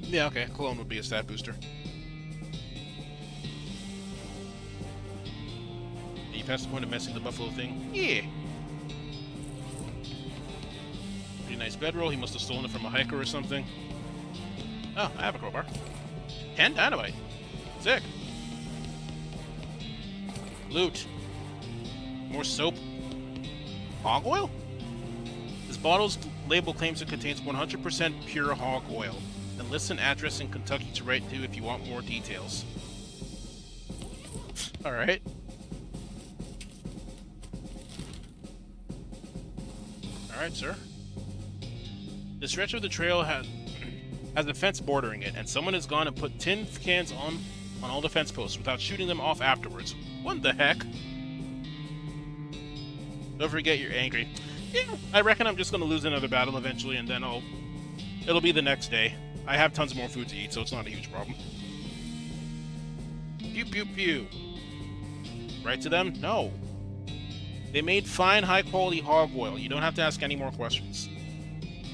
Yeah, okay, cologne would be a stat booster. You passed the point of messing the buffalo thing? Yeah. Pretty nice bedroll. He must have stolen it from a hiker or something. Oh, I have a crowbar. 10 dynamite. Sick. Loot. More soap. Hog oil? This bottle's label claims it contains 100% pure hog oil. And lists an address in Kentucky to write to if you want more details. Alright. Alright, sir. The stretch of the trail has a fence bordering it, and someone has gone and put tin cans on all the fence posts without shooting them off afterwards. What the heck? Don't forget you're angry. Yeah, I reckon I'm just gonna lose another battle eventually, and then it'll be the next day. I have tons more food to eat, so it's not a huge problem. Pew pew pew. Right to them? No. They made fine, high-quality hog oil. You don't have to ask any more questions.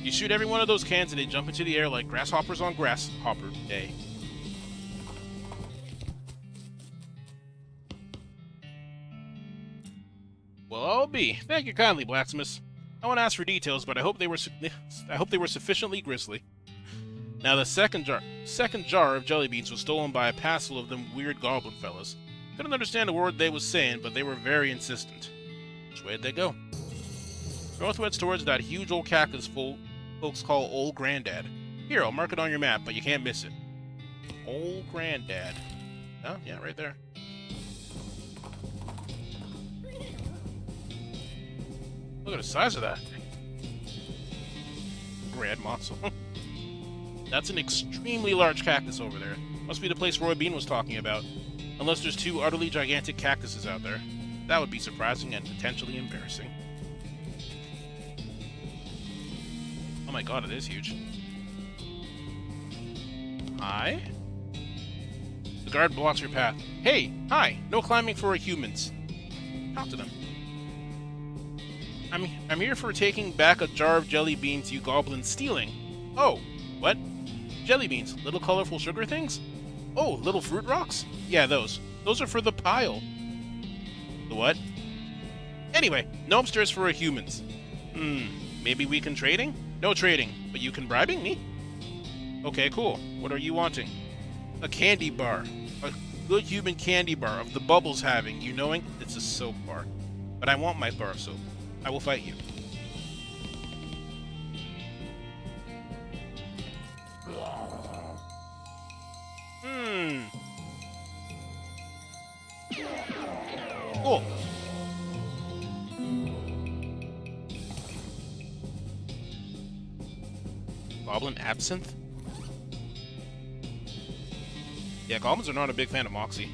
You shoot every one of those cans and they jump into the air like grasshoppers on Grasshopper Day. Well, I'll be. Thank you kindly, blacksmith. I won't ask for details, but I hope they were sufficiently grisly. Now, the second jar of jelly beans was stolen by a passel of them weird goblin fellas. Couldn't understand a word they was saying, but they were very insistent. Which way did they go? Northwards towards that huge old cactus folks call Old Granddad. Here, I'll mark it on your map, but you can't miss it. Old Granddad. Oh, yeah, right there. Look at the size of that thing. Grand Mossel. That's an extremely large cactus over there. Must be the place Roy Bean was talking about. Unless there's two utterly gigantic cactuses out there. That would be surprising and potentially embarrassing. Oh my god, it is huge. Hi? The guard blocks your path. Hey! Hi! No climbing for humans. Talk to them. I'm here for taking back a jar of jelly beans you goblins stealing. Oh, what? Jelly beans, little colorful sugar things? Oh, little fruit rocks? Yeah, those. Those are for the pile. The what? Anyway, no upstairs for humans. Maybe we can trading? No trading, but you can bribing me? Okay, cool. What are you wanting? A candy bar. A good human candy bar of the bubbles having, you knowing? It's a soap bar. But I want my bar of soap. I will fight you. Goblin Absinthe? Yeah, goblins are not a big fan of Moxie.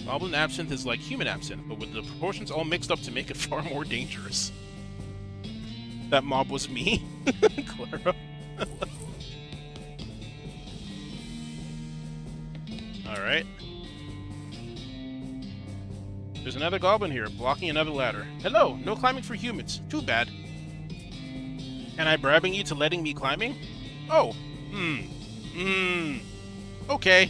Goblin Absinthe is like human absinthe, but with the proportions all mixed up to make it far more dangerous. That mob was me? Clara. Alright. There's another goblin here, blocking another ladder. Hello, no climbing for humans. Too bad. And I'm bribing you to letting me climbing? Oh. Okay.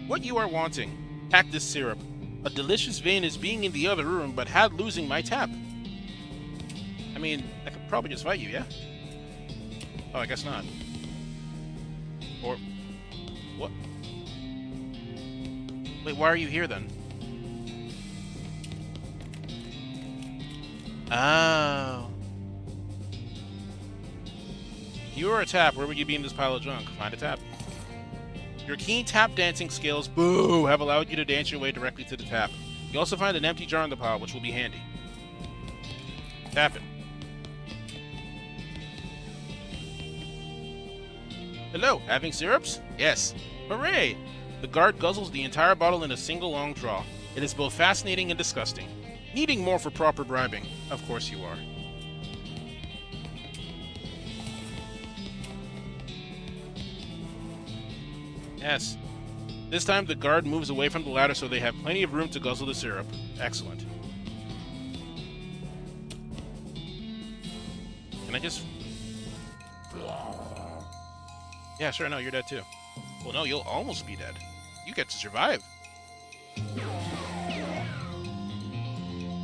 What you are wanting? Cactus syrup. A delicious vein is being in the other room, but had losing my tap. I mean, I could probably just fight you, yeah? Oh, I guess not. Or... what? Wait, why are you here then? Oh. If you were a tap, where would you be in this pile of junk? Find a tap. Your keen tap dancing skills, boo, have allowed you to dance your way directly to the tap. You also find an empty jar in the pile, which will be handy. Tap it. Hello, having syrups? Yes. Hooray! The guard guzzles the entire bottle in a single long draw. It is both fascinating and disgusting. Needing more for proper bribing. Of course you are. Yes. This time the guard moves away from the ladder so they have plenty of room to guzzle the syrup. Excellent. Can I just... yeah, sure, no, you're dead too. Well, no, you'll almost be dead. You get to survive.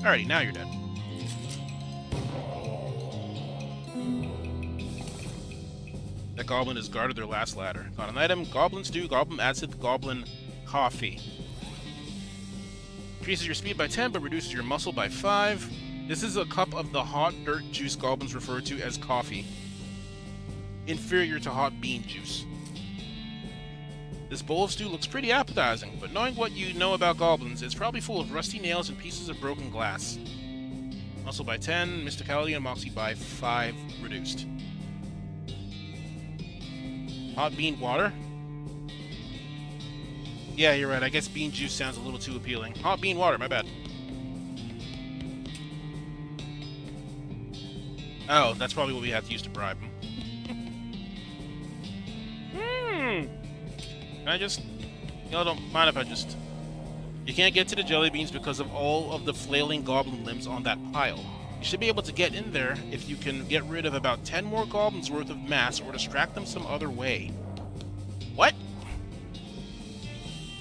Alrighty, now you're dead. That goblin has guarded their last ladder. Got an item, goblin stew, goblin acid, goblin coffee. Increases your speed by 10, but reduces your muscle by 5. This is a cup of the hot dirt juice goblins refer to as coffee. Inferior to hot bean juice. This bowl of stew looks pretty appetizing, but knowing what you know about goblins, it's probably full of rusty nails and pieces of broken glass. Muscle by 10, Mysticality and Moxie by 5 reduced. Hot bean water? Yeah, you're right. I guess bean juice sounds a little too appealing. Hot bean water, my bad. Oh, that's probably what we have to use to bribe him. Can I just... you know, don't mind if I just... you can't get to the jelly beans because of all of the flailing goblin limbs on that pile. You should be able to get in there if you can get rid of about 10 more goblins worth of mass or distract them some other way. What?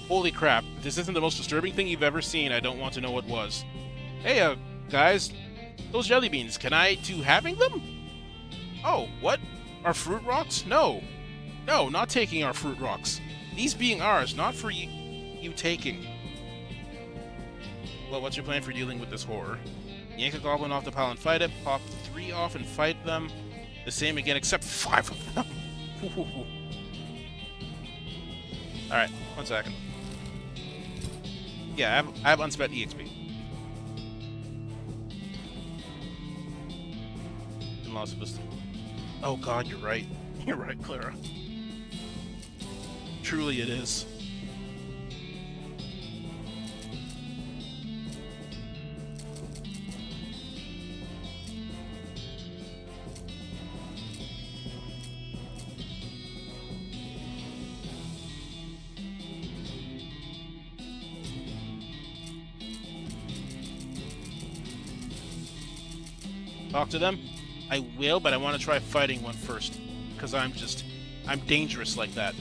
Holy crap. If this isn't the most disturbing thing you've ever seen, I don't want to know what was. Hey, guys. Those jelly beans, can I too having them? Oh, what? Our fruit rocks? No. No, not taking our fruit rocks. These being ours, not for you taking. Well, what's your plan for dealing with this horror? Yank a goblin off the pile and fight it, pop 3 off and fight them. The same again, except 5 of them. Alright, 1 second. Yeah, I have unspent EXP. I'm not supposed to... oh god, you're right. You're right, Clara. Truly it is. Talk to them? I will, but I want to try fighting one first. Because I'm dangerous like that.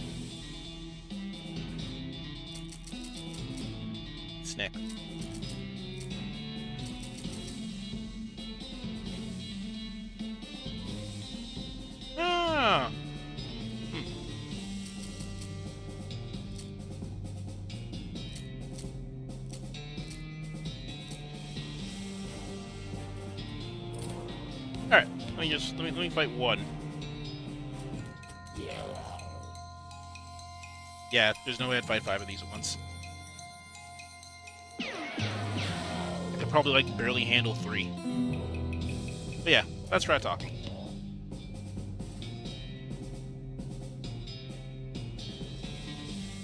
Snick. Ah! Alright, let me fight one. Yeah, there's no way I'd fight 5 of these at once. I could probably, like, barely handle 3. But yeah, let's try talking.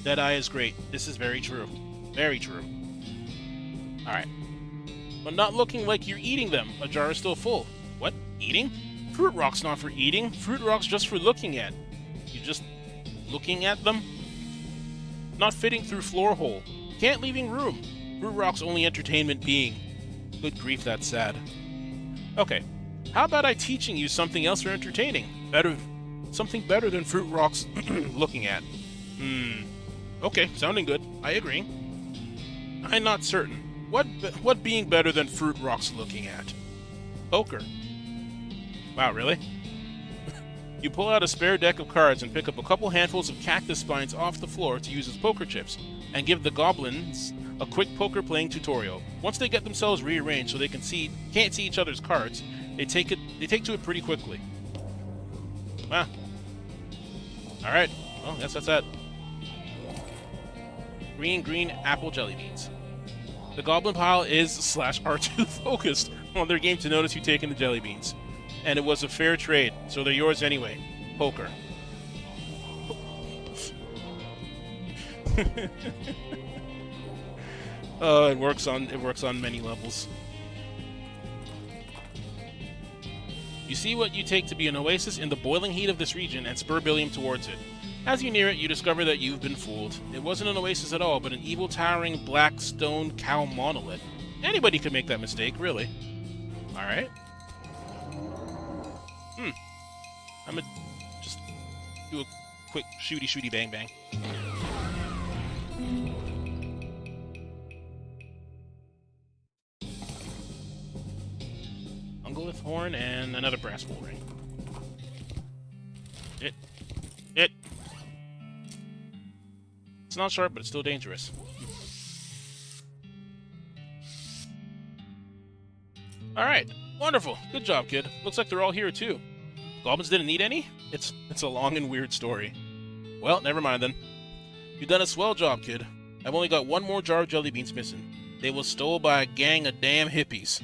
Deadeye is great. This is very true. Very true. Alright. But not looking like you're eating them. A jar is still full. What? Eating? Fruit rock's not for eating. Fruit rock's just for looking at. You just looking at them? Not fitting through floor hole. Can't leaving room. Fruit rock's only entertainment being. Good grief, that's sad. Okay. How about I teaching you something else for entertaining? Something better than fruit rock's looking at. Okay, sounding good. I agree. I'm not certain. What being better than fruit rock's looking at? Poker. Wow, really? You pull out a spare deck of cards and pick up a couple handfuls of cactus spines off the floor to use as poker chips, and give the goblins a quick poker playing tutorial. Once they get themselves rearranged so they can't see each other's cards, they take to it pretty quickly. Wow. Alright, well, I guess that's that. Green apple jelly beans. The goblin pile is /R2 focused on their game to notice you taking the jelly beans. And it was a fair trade, so they're yours anyway. Poker. It works on many levels. You see what you take to be an oasis in the boiling heat of this region and spur Billiam towards it. As you near it, you discover that you've been fooled. It wasn't an oasis at all, but an evil, towering, black stone cow monolith. Anybody could make that mistake, really. Alright. I'm gonna just do a quick shooty bang bang. Ungolith horn and another brass wool ring. It. It's not sharp, but it's still dangerous. Alright, wonderful. Good job, kid. Looks like they're all here, too. Goblins didn't need any? It's a long and weird story. Well, never mind then. You've done a swell job, kid. I've only got one more jar of jelly beans missing. They were stole by a gang of damn hippies.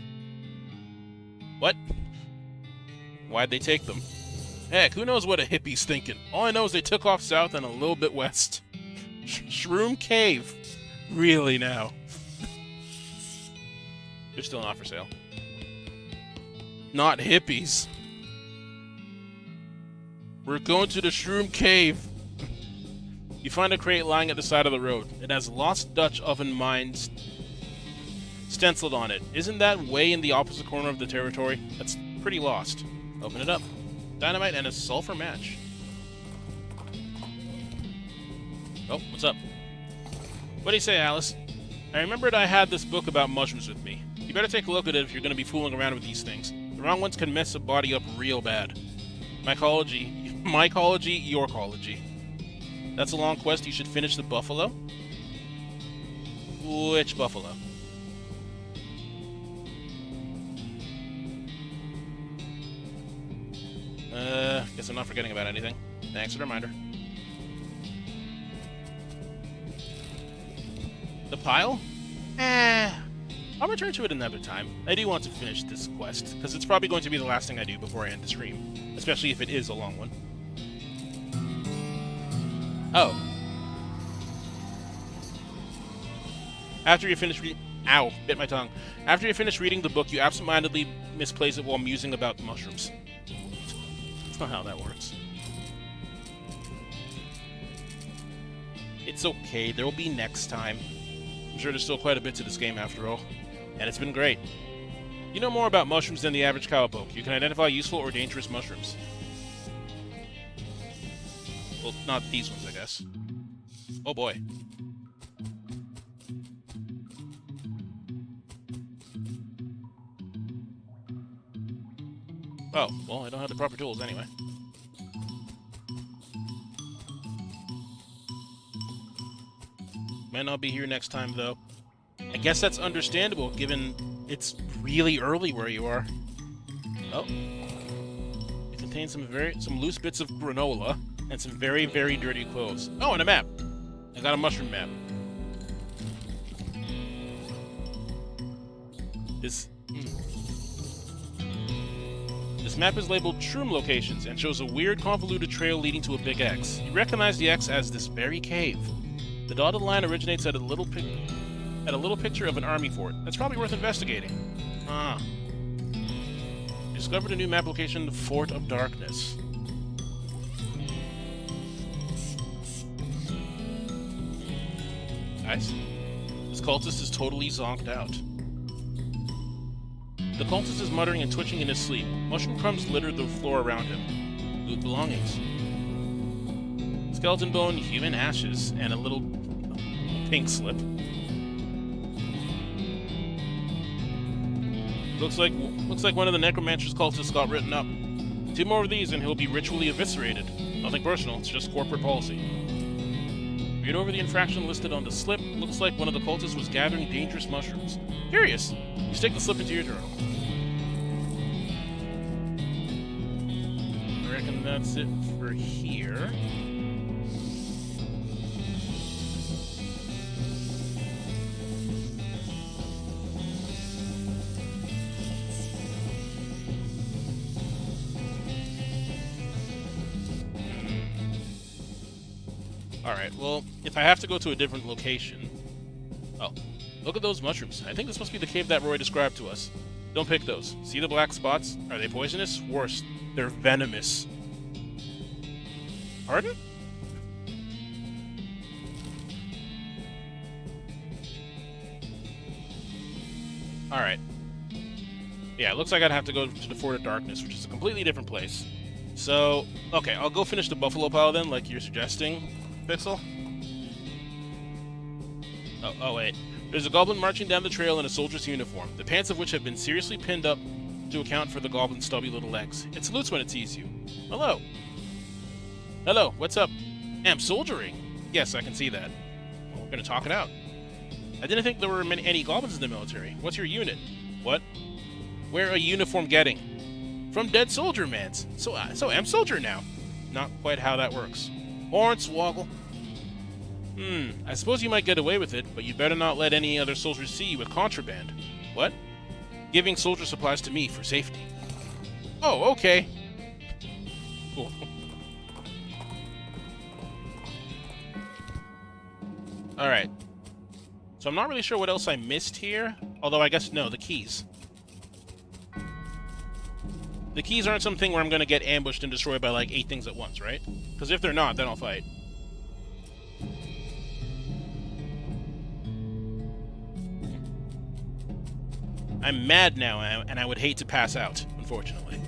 What? Why'd they take them? Heck, who knows what a hippie's thinking? All I know is they took off south and a little bit west. Shroom Cave. Really now? They're still not for sale. Not hippies. We're going to the Shroom Cave. You find a crate lying at the side of the road. It has Lost Dutch Oven Mines stenciled on it. Isn't that way in the opposite corner of the territory? That's pretty lost. Open it up. Dynamite and a sulfur match. Oh, what's up? What do you say, Alice? I remembered I had this book about mushrooms with me. You better take a look at it if you're going to be fooling around with these things. The wrong ones can mess a body up real bad. Mycology, your ecology. That's a long quest. You should finish the buffalo. Which buffalo? Guess I'm not forgetting about anything. Thanks for the reminder. The pile? I'll return to it another time. I do want to finish this quest, because it's probably going to be the last thing I do before I end the stream. Especially if it is a long one. Oh. After you finish Ow, bit my tongue. After you finish reading the book, you absentmindedly misplace it while musing about mushrooms. That's not how that works. It's okay, there will be next time. I'm sure there's still quite a bit to this game after all. And it's been great. You know more about mushrooms than the average cowpoke. You can identify useful or dangerous mushrooms. Well, not these ones, I guess. Oh boy. Oh, well, I don't have the proper tools anyway. Might not be here next time, though. I guess that's understandable, given it's really early where you are. Oh. It contains some loose bits of granola and some very, very dirty clothes. Oh, and a map. I got a mushroom map. This map is labeled Shroom Locations and shows a weird convoluted trail leading to a big X. You recognize the X as this very cave. The dotted line originates at a little picture of an army fort. That's probably worth investigating. Ah. Discovered a new map location, the Fort of Darkness. Guys, this cultist is totally zonked out. The cultist is muttering and twitching in his sleep. Mushroom crumbs litter the floor around him. Loot belongings. Skeleton bone, human ashes, and a little pink slip. Looks like one of the necromancer's cultists got written up. 2 more of these and he'll be ritually eviscerated. Nothing personal, it's just corporate policy. Read over the infraction listed on the slip. Looks like one of the cultists was gathering dangerous mushrooms. Curious. You stick the slip into your journal. I reckon that's it for here. Alright, well, if I have to go to a different location... Oh, look at those mushrooms. I think this must be the cave that Roy described to us. Don't pick those. See the black spots? Are they poisonous? Worse, they're venomous. Pardon? Alright. Yeah, it looks like I'd have to go to the Fort of Darkness, which is a completely different place. So, okay, I'll go finish the buffalo pile then, like you're suggesting, Pixel. Oh, wait. There's a goblin marching down the trail in a soldier's uniform, the pants of which have been seriously pinned up to account for the goblin's stubby little legs. It salutes when it sees you. Hello. Hello, what's up? I'm soldiering. Yes, I can see that. Well, we're gonna talk it out. I didn't think there were any goblins in the military. What's your unit? What? Where a uniform getting? From dead soldier mans. So I'm soldier now. Not quite how that works. Hornswoggle. I suppose you might get away with it, but you better not let any other soldiers see you with contraband. What? Giving soldier supplies to me for safety. Oh, okay. Cool. Alright. So I'm not really sure what else I missed here. Although I guess, no, the keys. The keys aren't something where I'm going to get ambushed and destroyed by like 8 things at once, right? Because if they're not, then I'll fight. I'm mad now, and I would hate to pass out, unfortunately.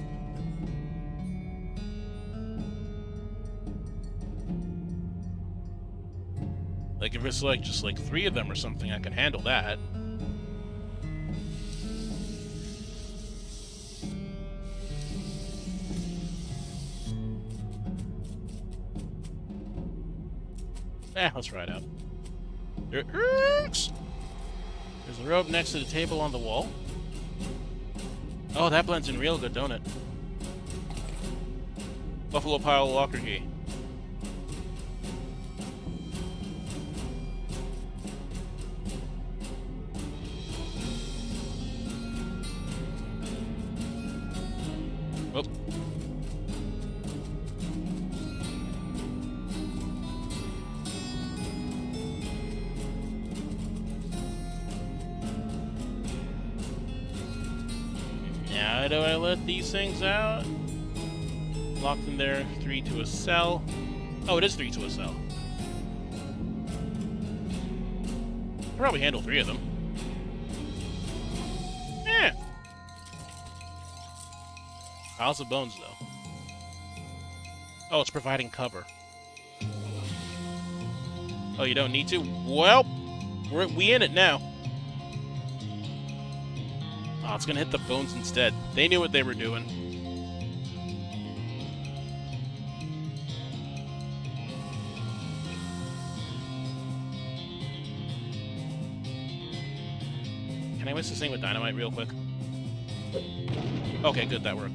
Like, if it's like just like 3 of them or something, I can handle that. Let's try it out. There's a rope next to the table on the wall. Oh, that blends in real good, don't it? Buffalo pile locker key. Whoop. How do I let these things out? Locked in there, 3 to a cell. Oh, it is 3 to a cell. I'll probably handle 3 of them. Eh. Piles of bones, though. Oh, it's providing cover. Oh, you don't need to? Well, we in it now. Oh, it's gonna hit the bones instead. They knew what they were doing. Can I waste this thing with dynamite real quick? Okay, good, that worked.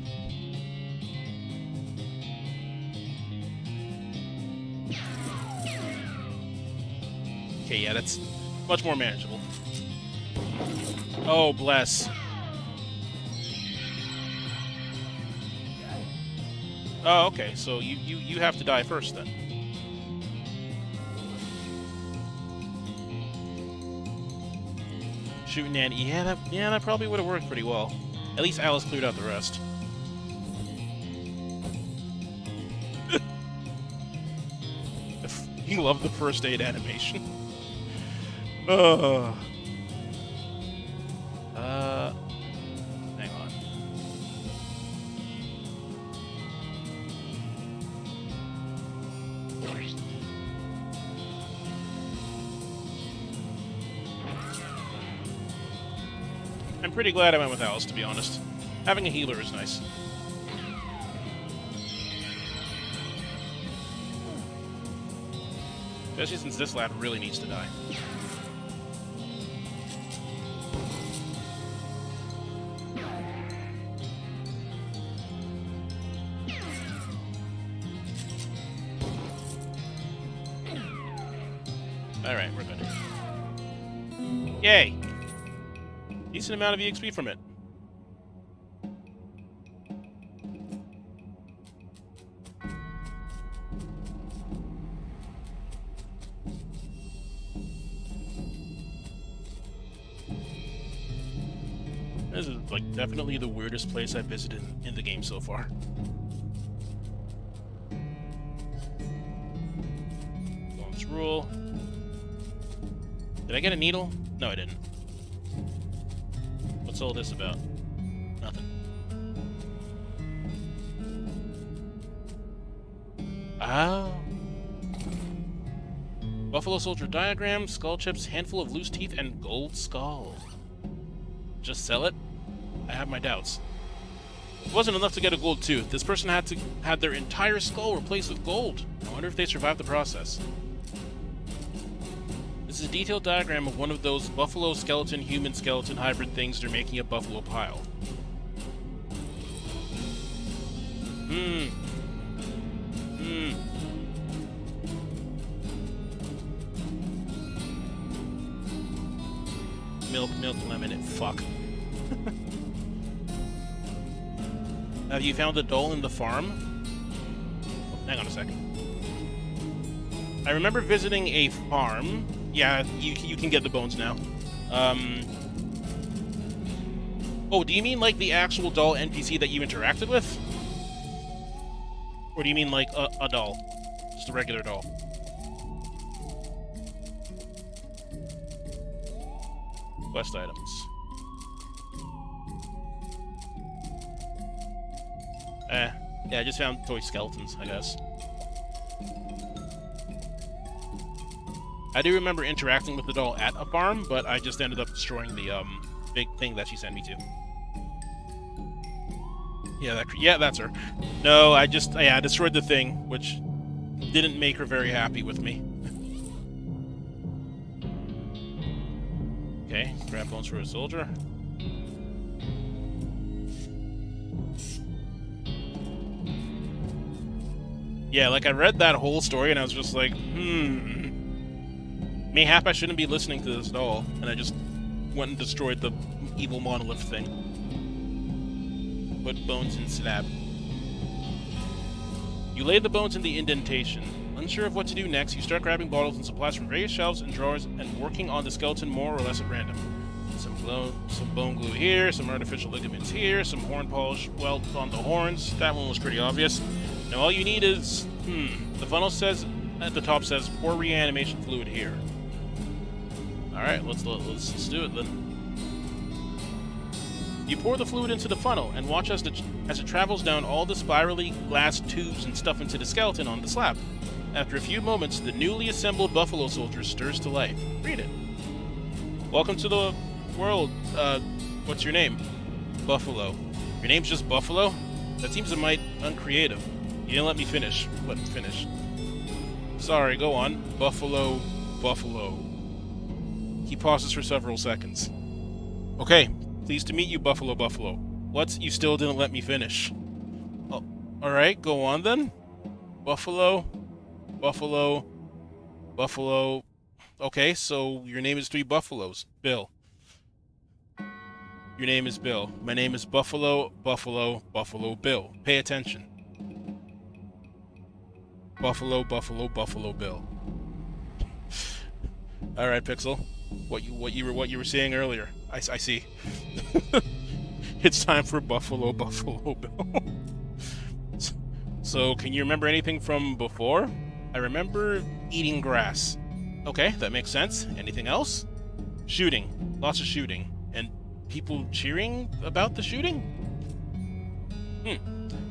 Okay, yeah, that's much more manageable. Oh, bless. Oh, okay, so you have to die first, then. shooting Annie. Yeah, that probably would have worked pretty well. At least Alice cleared out the rest. You love the first aid animation. Hang on. I'm pretty glad I went with Alice, to be honest. Having a healer is nice. Especially since this lad really needs to die. Alright, we're good. Yay! Decent amount of EXP from it. This is, like, definitely the weirdest place I've visited in the game so far. Bones rule. Did I get a needle? No, I didn't. What's all this about? Nothing. Ah. Buffalo Soldier diagram, skull chips, handful of loose teeth, and gold skull. Just sell it? I have my doubts. It wasn't enough to get a gold tooth. This person had their entire skull replaced with gold. I wonder if they survived the process. This is a detailed diagram of one of those buffalo skeleton human skeleton hybrid things they're making a buffalo pile. Milk, lemon, fuck. Have you found a doll in the farm? Oh, hang on a second. I remember visiting a farm. Yeah, you can get the bones now. Oh, do you mean like the actual doll NPC that you interacted with? Or do you mean like a doll? Just a regular doll? Quest items. Yeah, I just found toy skeletons, I guess. I do remember interacting with the doll at a farm, but I just ended up destroying the big thing that she sent me to. Yeah, that's her. No, I destroyed the thing, which didn't make her very happy with me. Okay, grab bones for a soldier. Yeah, like I read that whole story and I was just like, mayhap I shouldn't be listening to this doll, and I just went and destroyed the evil monolith thing. Put bones in slab. You lay the bones in the indentation. Unsure of what to do next, you start grabbing bottles and supplies from various shelves and drawers and working on the skeleton more or less at random. Some bone glue here, some artificial ligaments here, some horn polish welds on the horns. That one was pretty obvious. Now all you need is, the funnel says, at the top says, pour reanimation fluid here. Alright, let's do it then. You pour the fluid into the funnel and watch as it travels down all the spirally glass tubes and stuff into the skeleton on the slab. After a few moments, the newly assembled buffalo soldier stirs to life. Read it. Welcome to the world. What's your name? Buffalo. Your name's just Buffalo? That seems a mite uncreative. You didn't let me finish. Let me finish. Sorry, go on. Buffalo. He pauses for several seconds. Okay, pleased to meet you, Buffalo. What? You still didn't let me finish. Oh, alright, go on then. Buffalo. Okay, so your name is 3 buffaloes. Bill. Your name is Bill. My name is Buffalo Bill. Pay attention. Buffalo Bill. All right, Pixel. What you were saying earlier. I see. It's time for Buffalo Bill. So, can you remember anything from before? I remember eating grass. Okay, that makes sense. Anything else? Shooting. Lots of shooting. And people cheering about the shooting?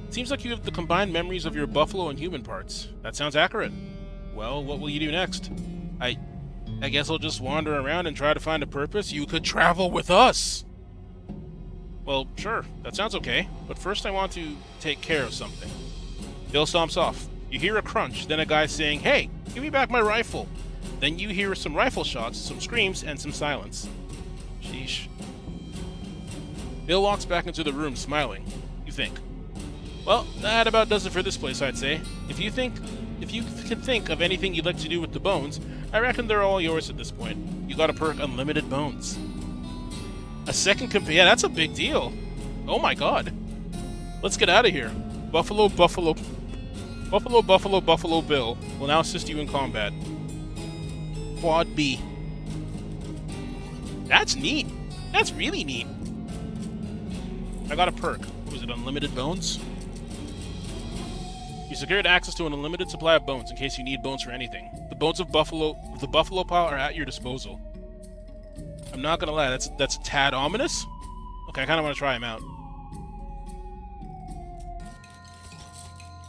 Seems like you have the combined memories of your buffalo and human parts. That sounds accurate. Well, what will you do next? I guess I'll just wander around and try to find a purpose. You could travel with us! Well, sure. That sounds okay. But first I want to take care of something. Bill stomps off. You hear a crunch, then a guy saying, "Hey, give me back my rifle." Then you hear some rifle shots, some screams, and some silence. Sheesh. Bill walks back into the room, smiling. You think, well, that about does it for this place, I'd say. If you can think of anything you'd like to do with the bones, I reckon they're all yours at this point. You got a perk, unlimited bones. A second yeah, that's a big deal. Oh my god. Let's get out of here. Buffalo Bill will now assist you in combat. Quad B. That's neat. That's really neat. I got a perk. Was it unlimited bones? You secured access to an unlimited supply of bones in case you need bones for anything. The bones of the buffalo pile are at your disposal. I'm not gonna lie, that's a tad ominous. Okay, I kind of want to try him out.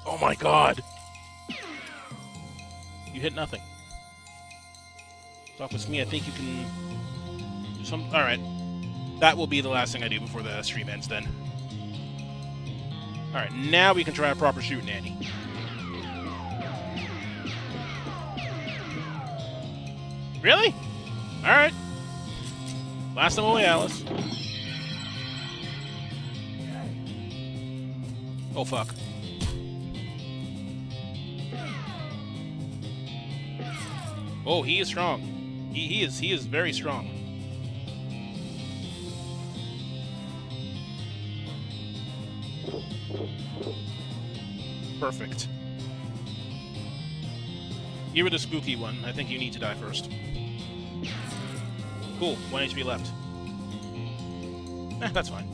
Oh my god! You hit nothing. Talk with me. I think you can do some. All right, that will be the last thing I do before the stream ends. Then. All right, now we can try a proper shoot, Nanny. Really? All right. Last time only, Alice. Oh fuck. Oh, he is strong. He is very strong. Perfect. You were the spooky one. I think you need to die first. Cool. 1 HP left. That's fine.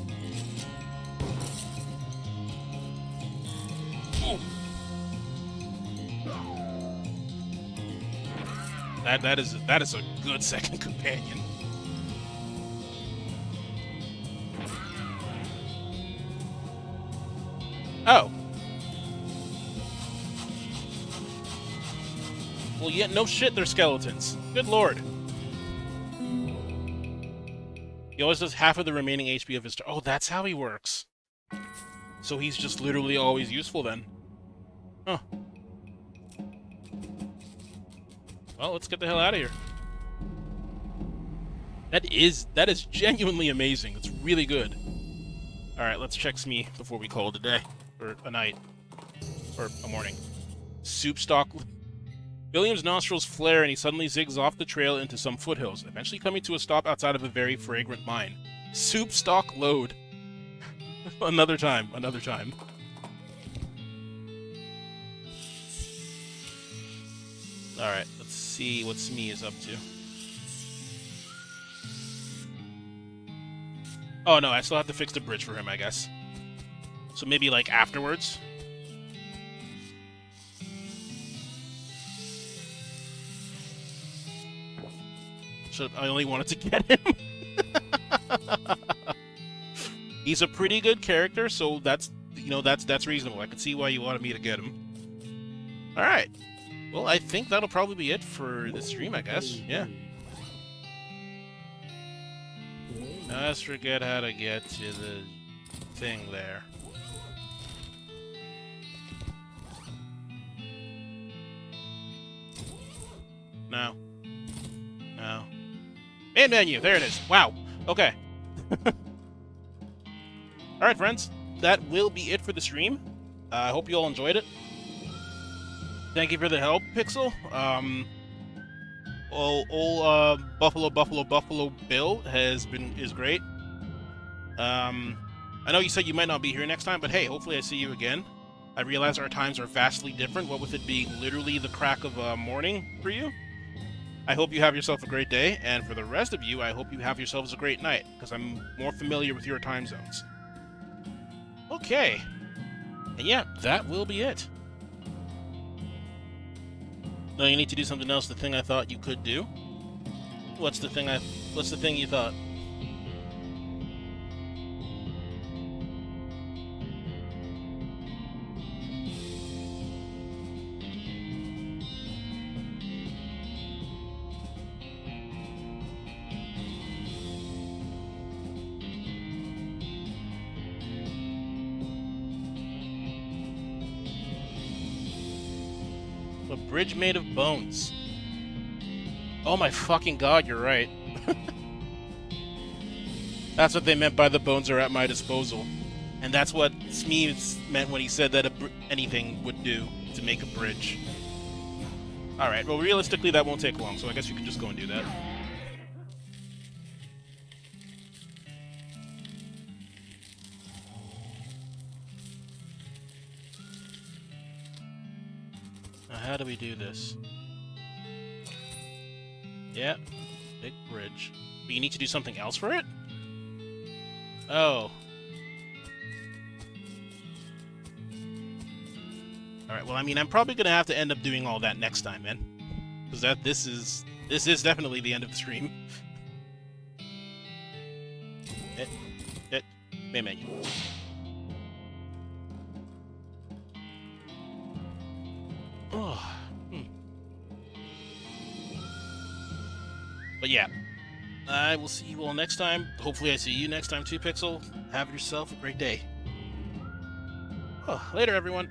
Oh. That is a good second companion. Oh. Well, yeah, no shit, they're skeletons. Good lord. He always does half of the remaining HP of his turn. Oh, that's how he works. So he's just literally always useful then. Huh. Well, let's get the hell out of here. That is genuinely amazing. It's really good. Alright, let's check Smee before we call it a day. Or a night. Or a morning. Soup stock. William's nostrils flare and he suddenly zigs off the trail into some foothills, eventually coming to a stop outside of a very fragrant mine. Soup stock load. Another time. Alright, let's see what Smee is up to. Oh no, I still have to fix the bridge for him, I guess. So maybe, like, afterwards? I only wanted to get him. He's a pretty good character, so that's reasonable. I can see why you wanted me to get him. Alright. Well, I think that'll probably be it for this stream, I guess. Yeah. Let's forget how to get to the thing there. No. No. Main menu! There it is! Wow! Okay. Alright, friends. That will be it for the stream. I hope you all enjoyed it. Thank you for the help, Pixel. Buffalo Bill is great. I know you said you might not be here next time, but hey, hopefully I see you again. I realize our times are vastly different, what with it being literally the crack of morning for you. I hope you have yourself a great day, and for the rest of you, I hope you have yourselves a great night, because I'm more familiar with your time zones. Okay. And yeah, that will be it. No, you need to do something else, the thing I thought you could do. What's the thing you thought? A bridge made of bones. Oh my fucking god, you're right. That's what they meant by the bones are at my disposal. And that's what Smeeves meant when he said that anything would do to make a bridge. Alright, well realistically that won't take long, so I guess you can just go and do that. Now how do we do this? Yeah, big bridge. But you need to do something else for it? Oh. Alright, well I mean I'm probably gonna have to end up doing all that next time, man. Because this is definitely the end of the stream. Main menu. Oh. But yeah, I will see you all next time. Hopefully I see you next time too, Pixel. Have yourself a great day. Oh, later, everyone.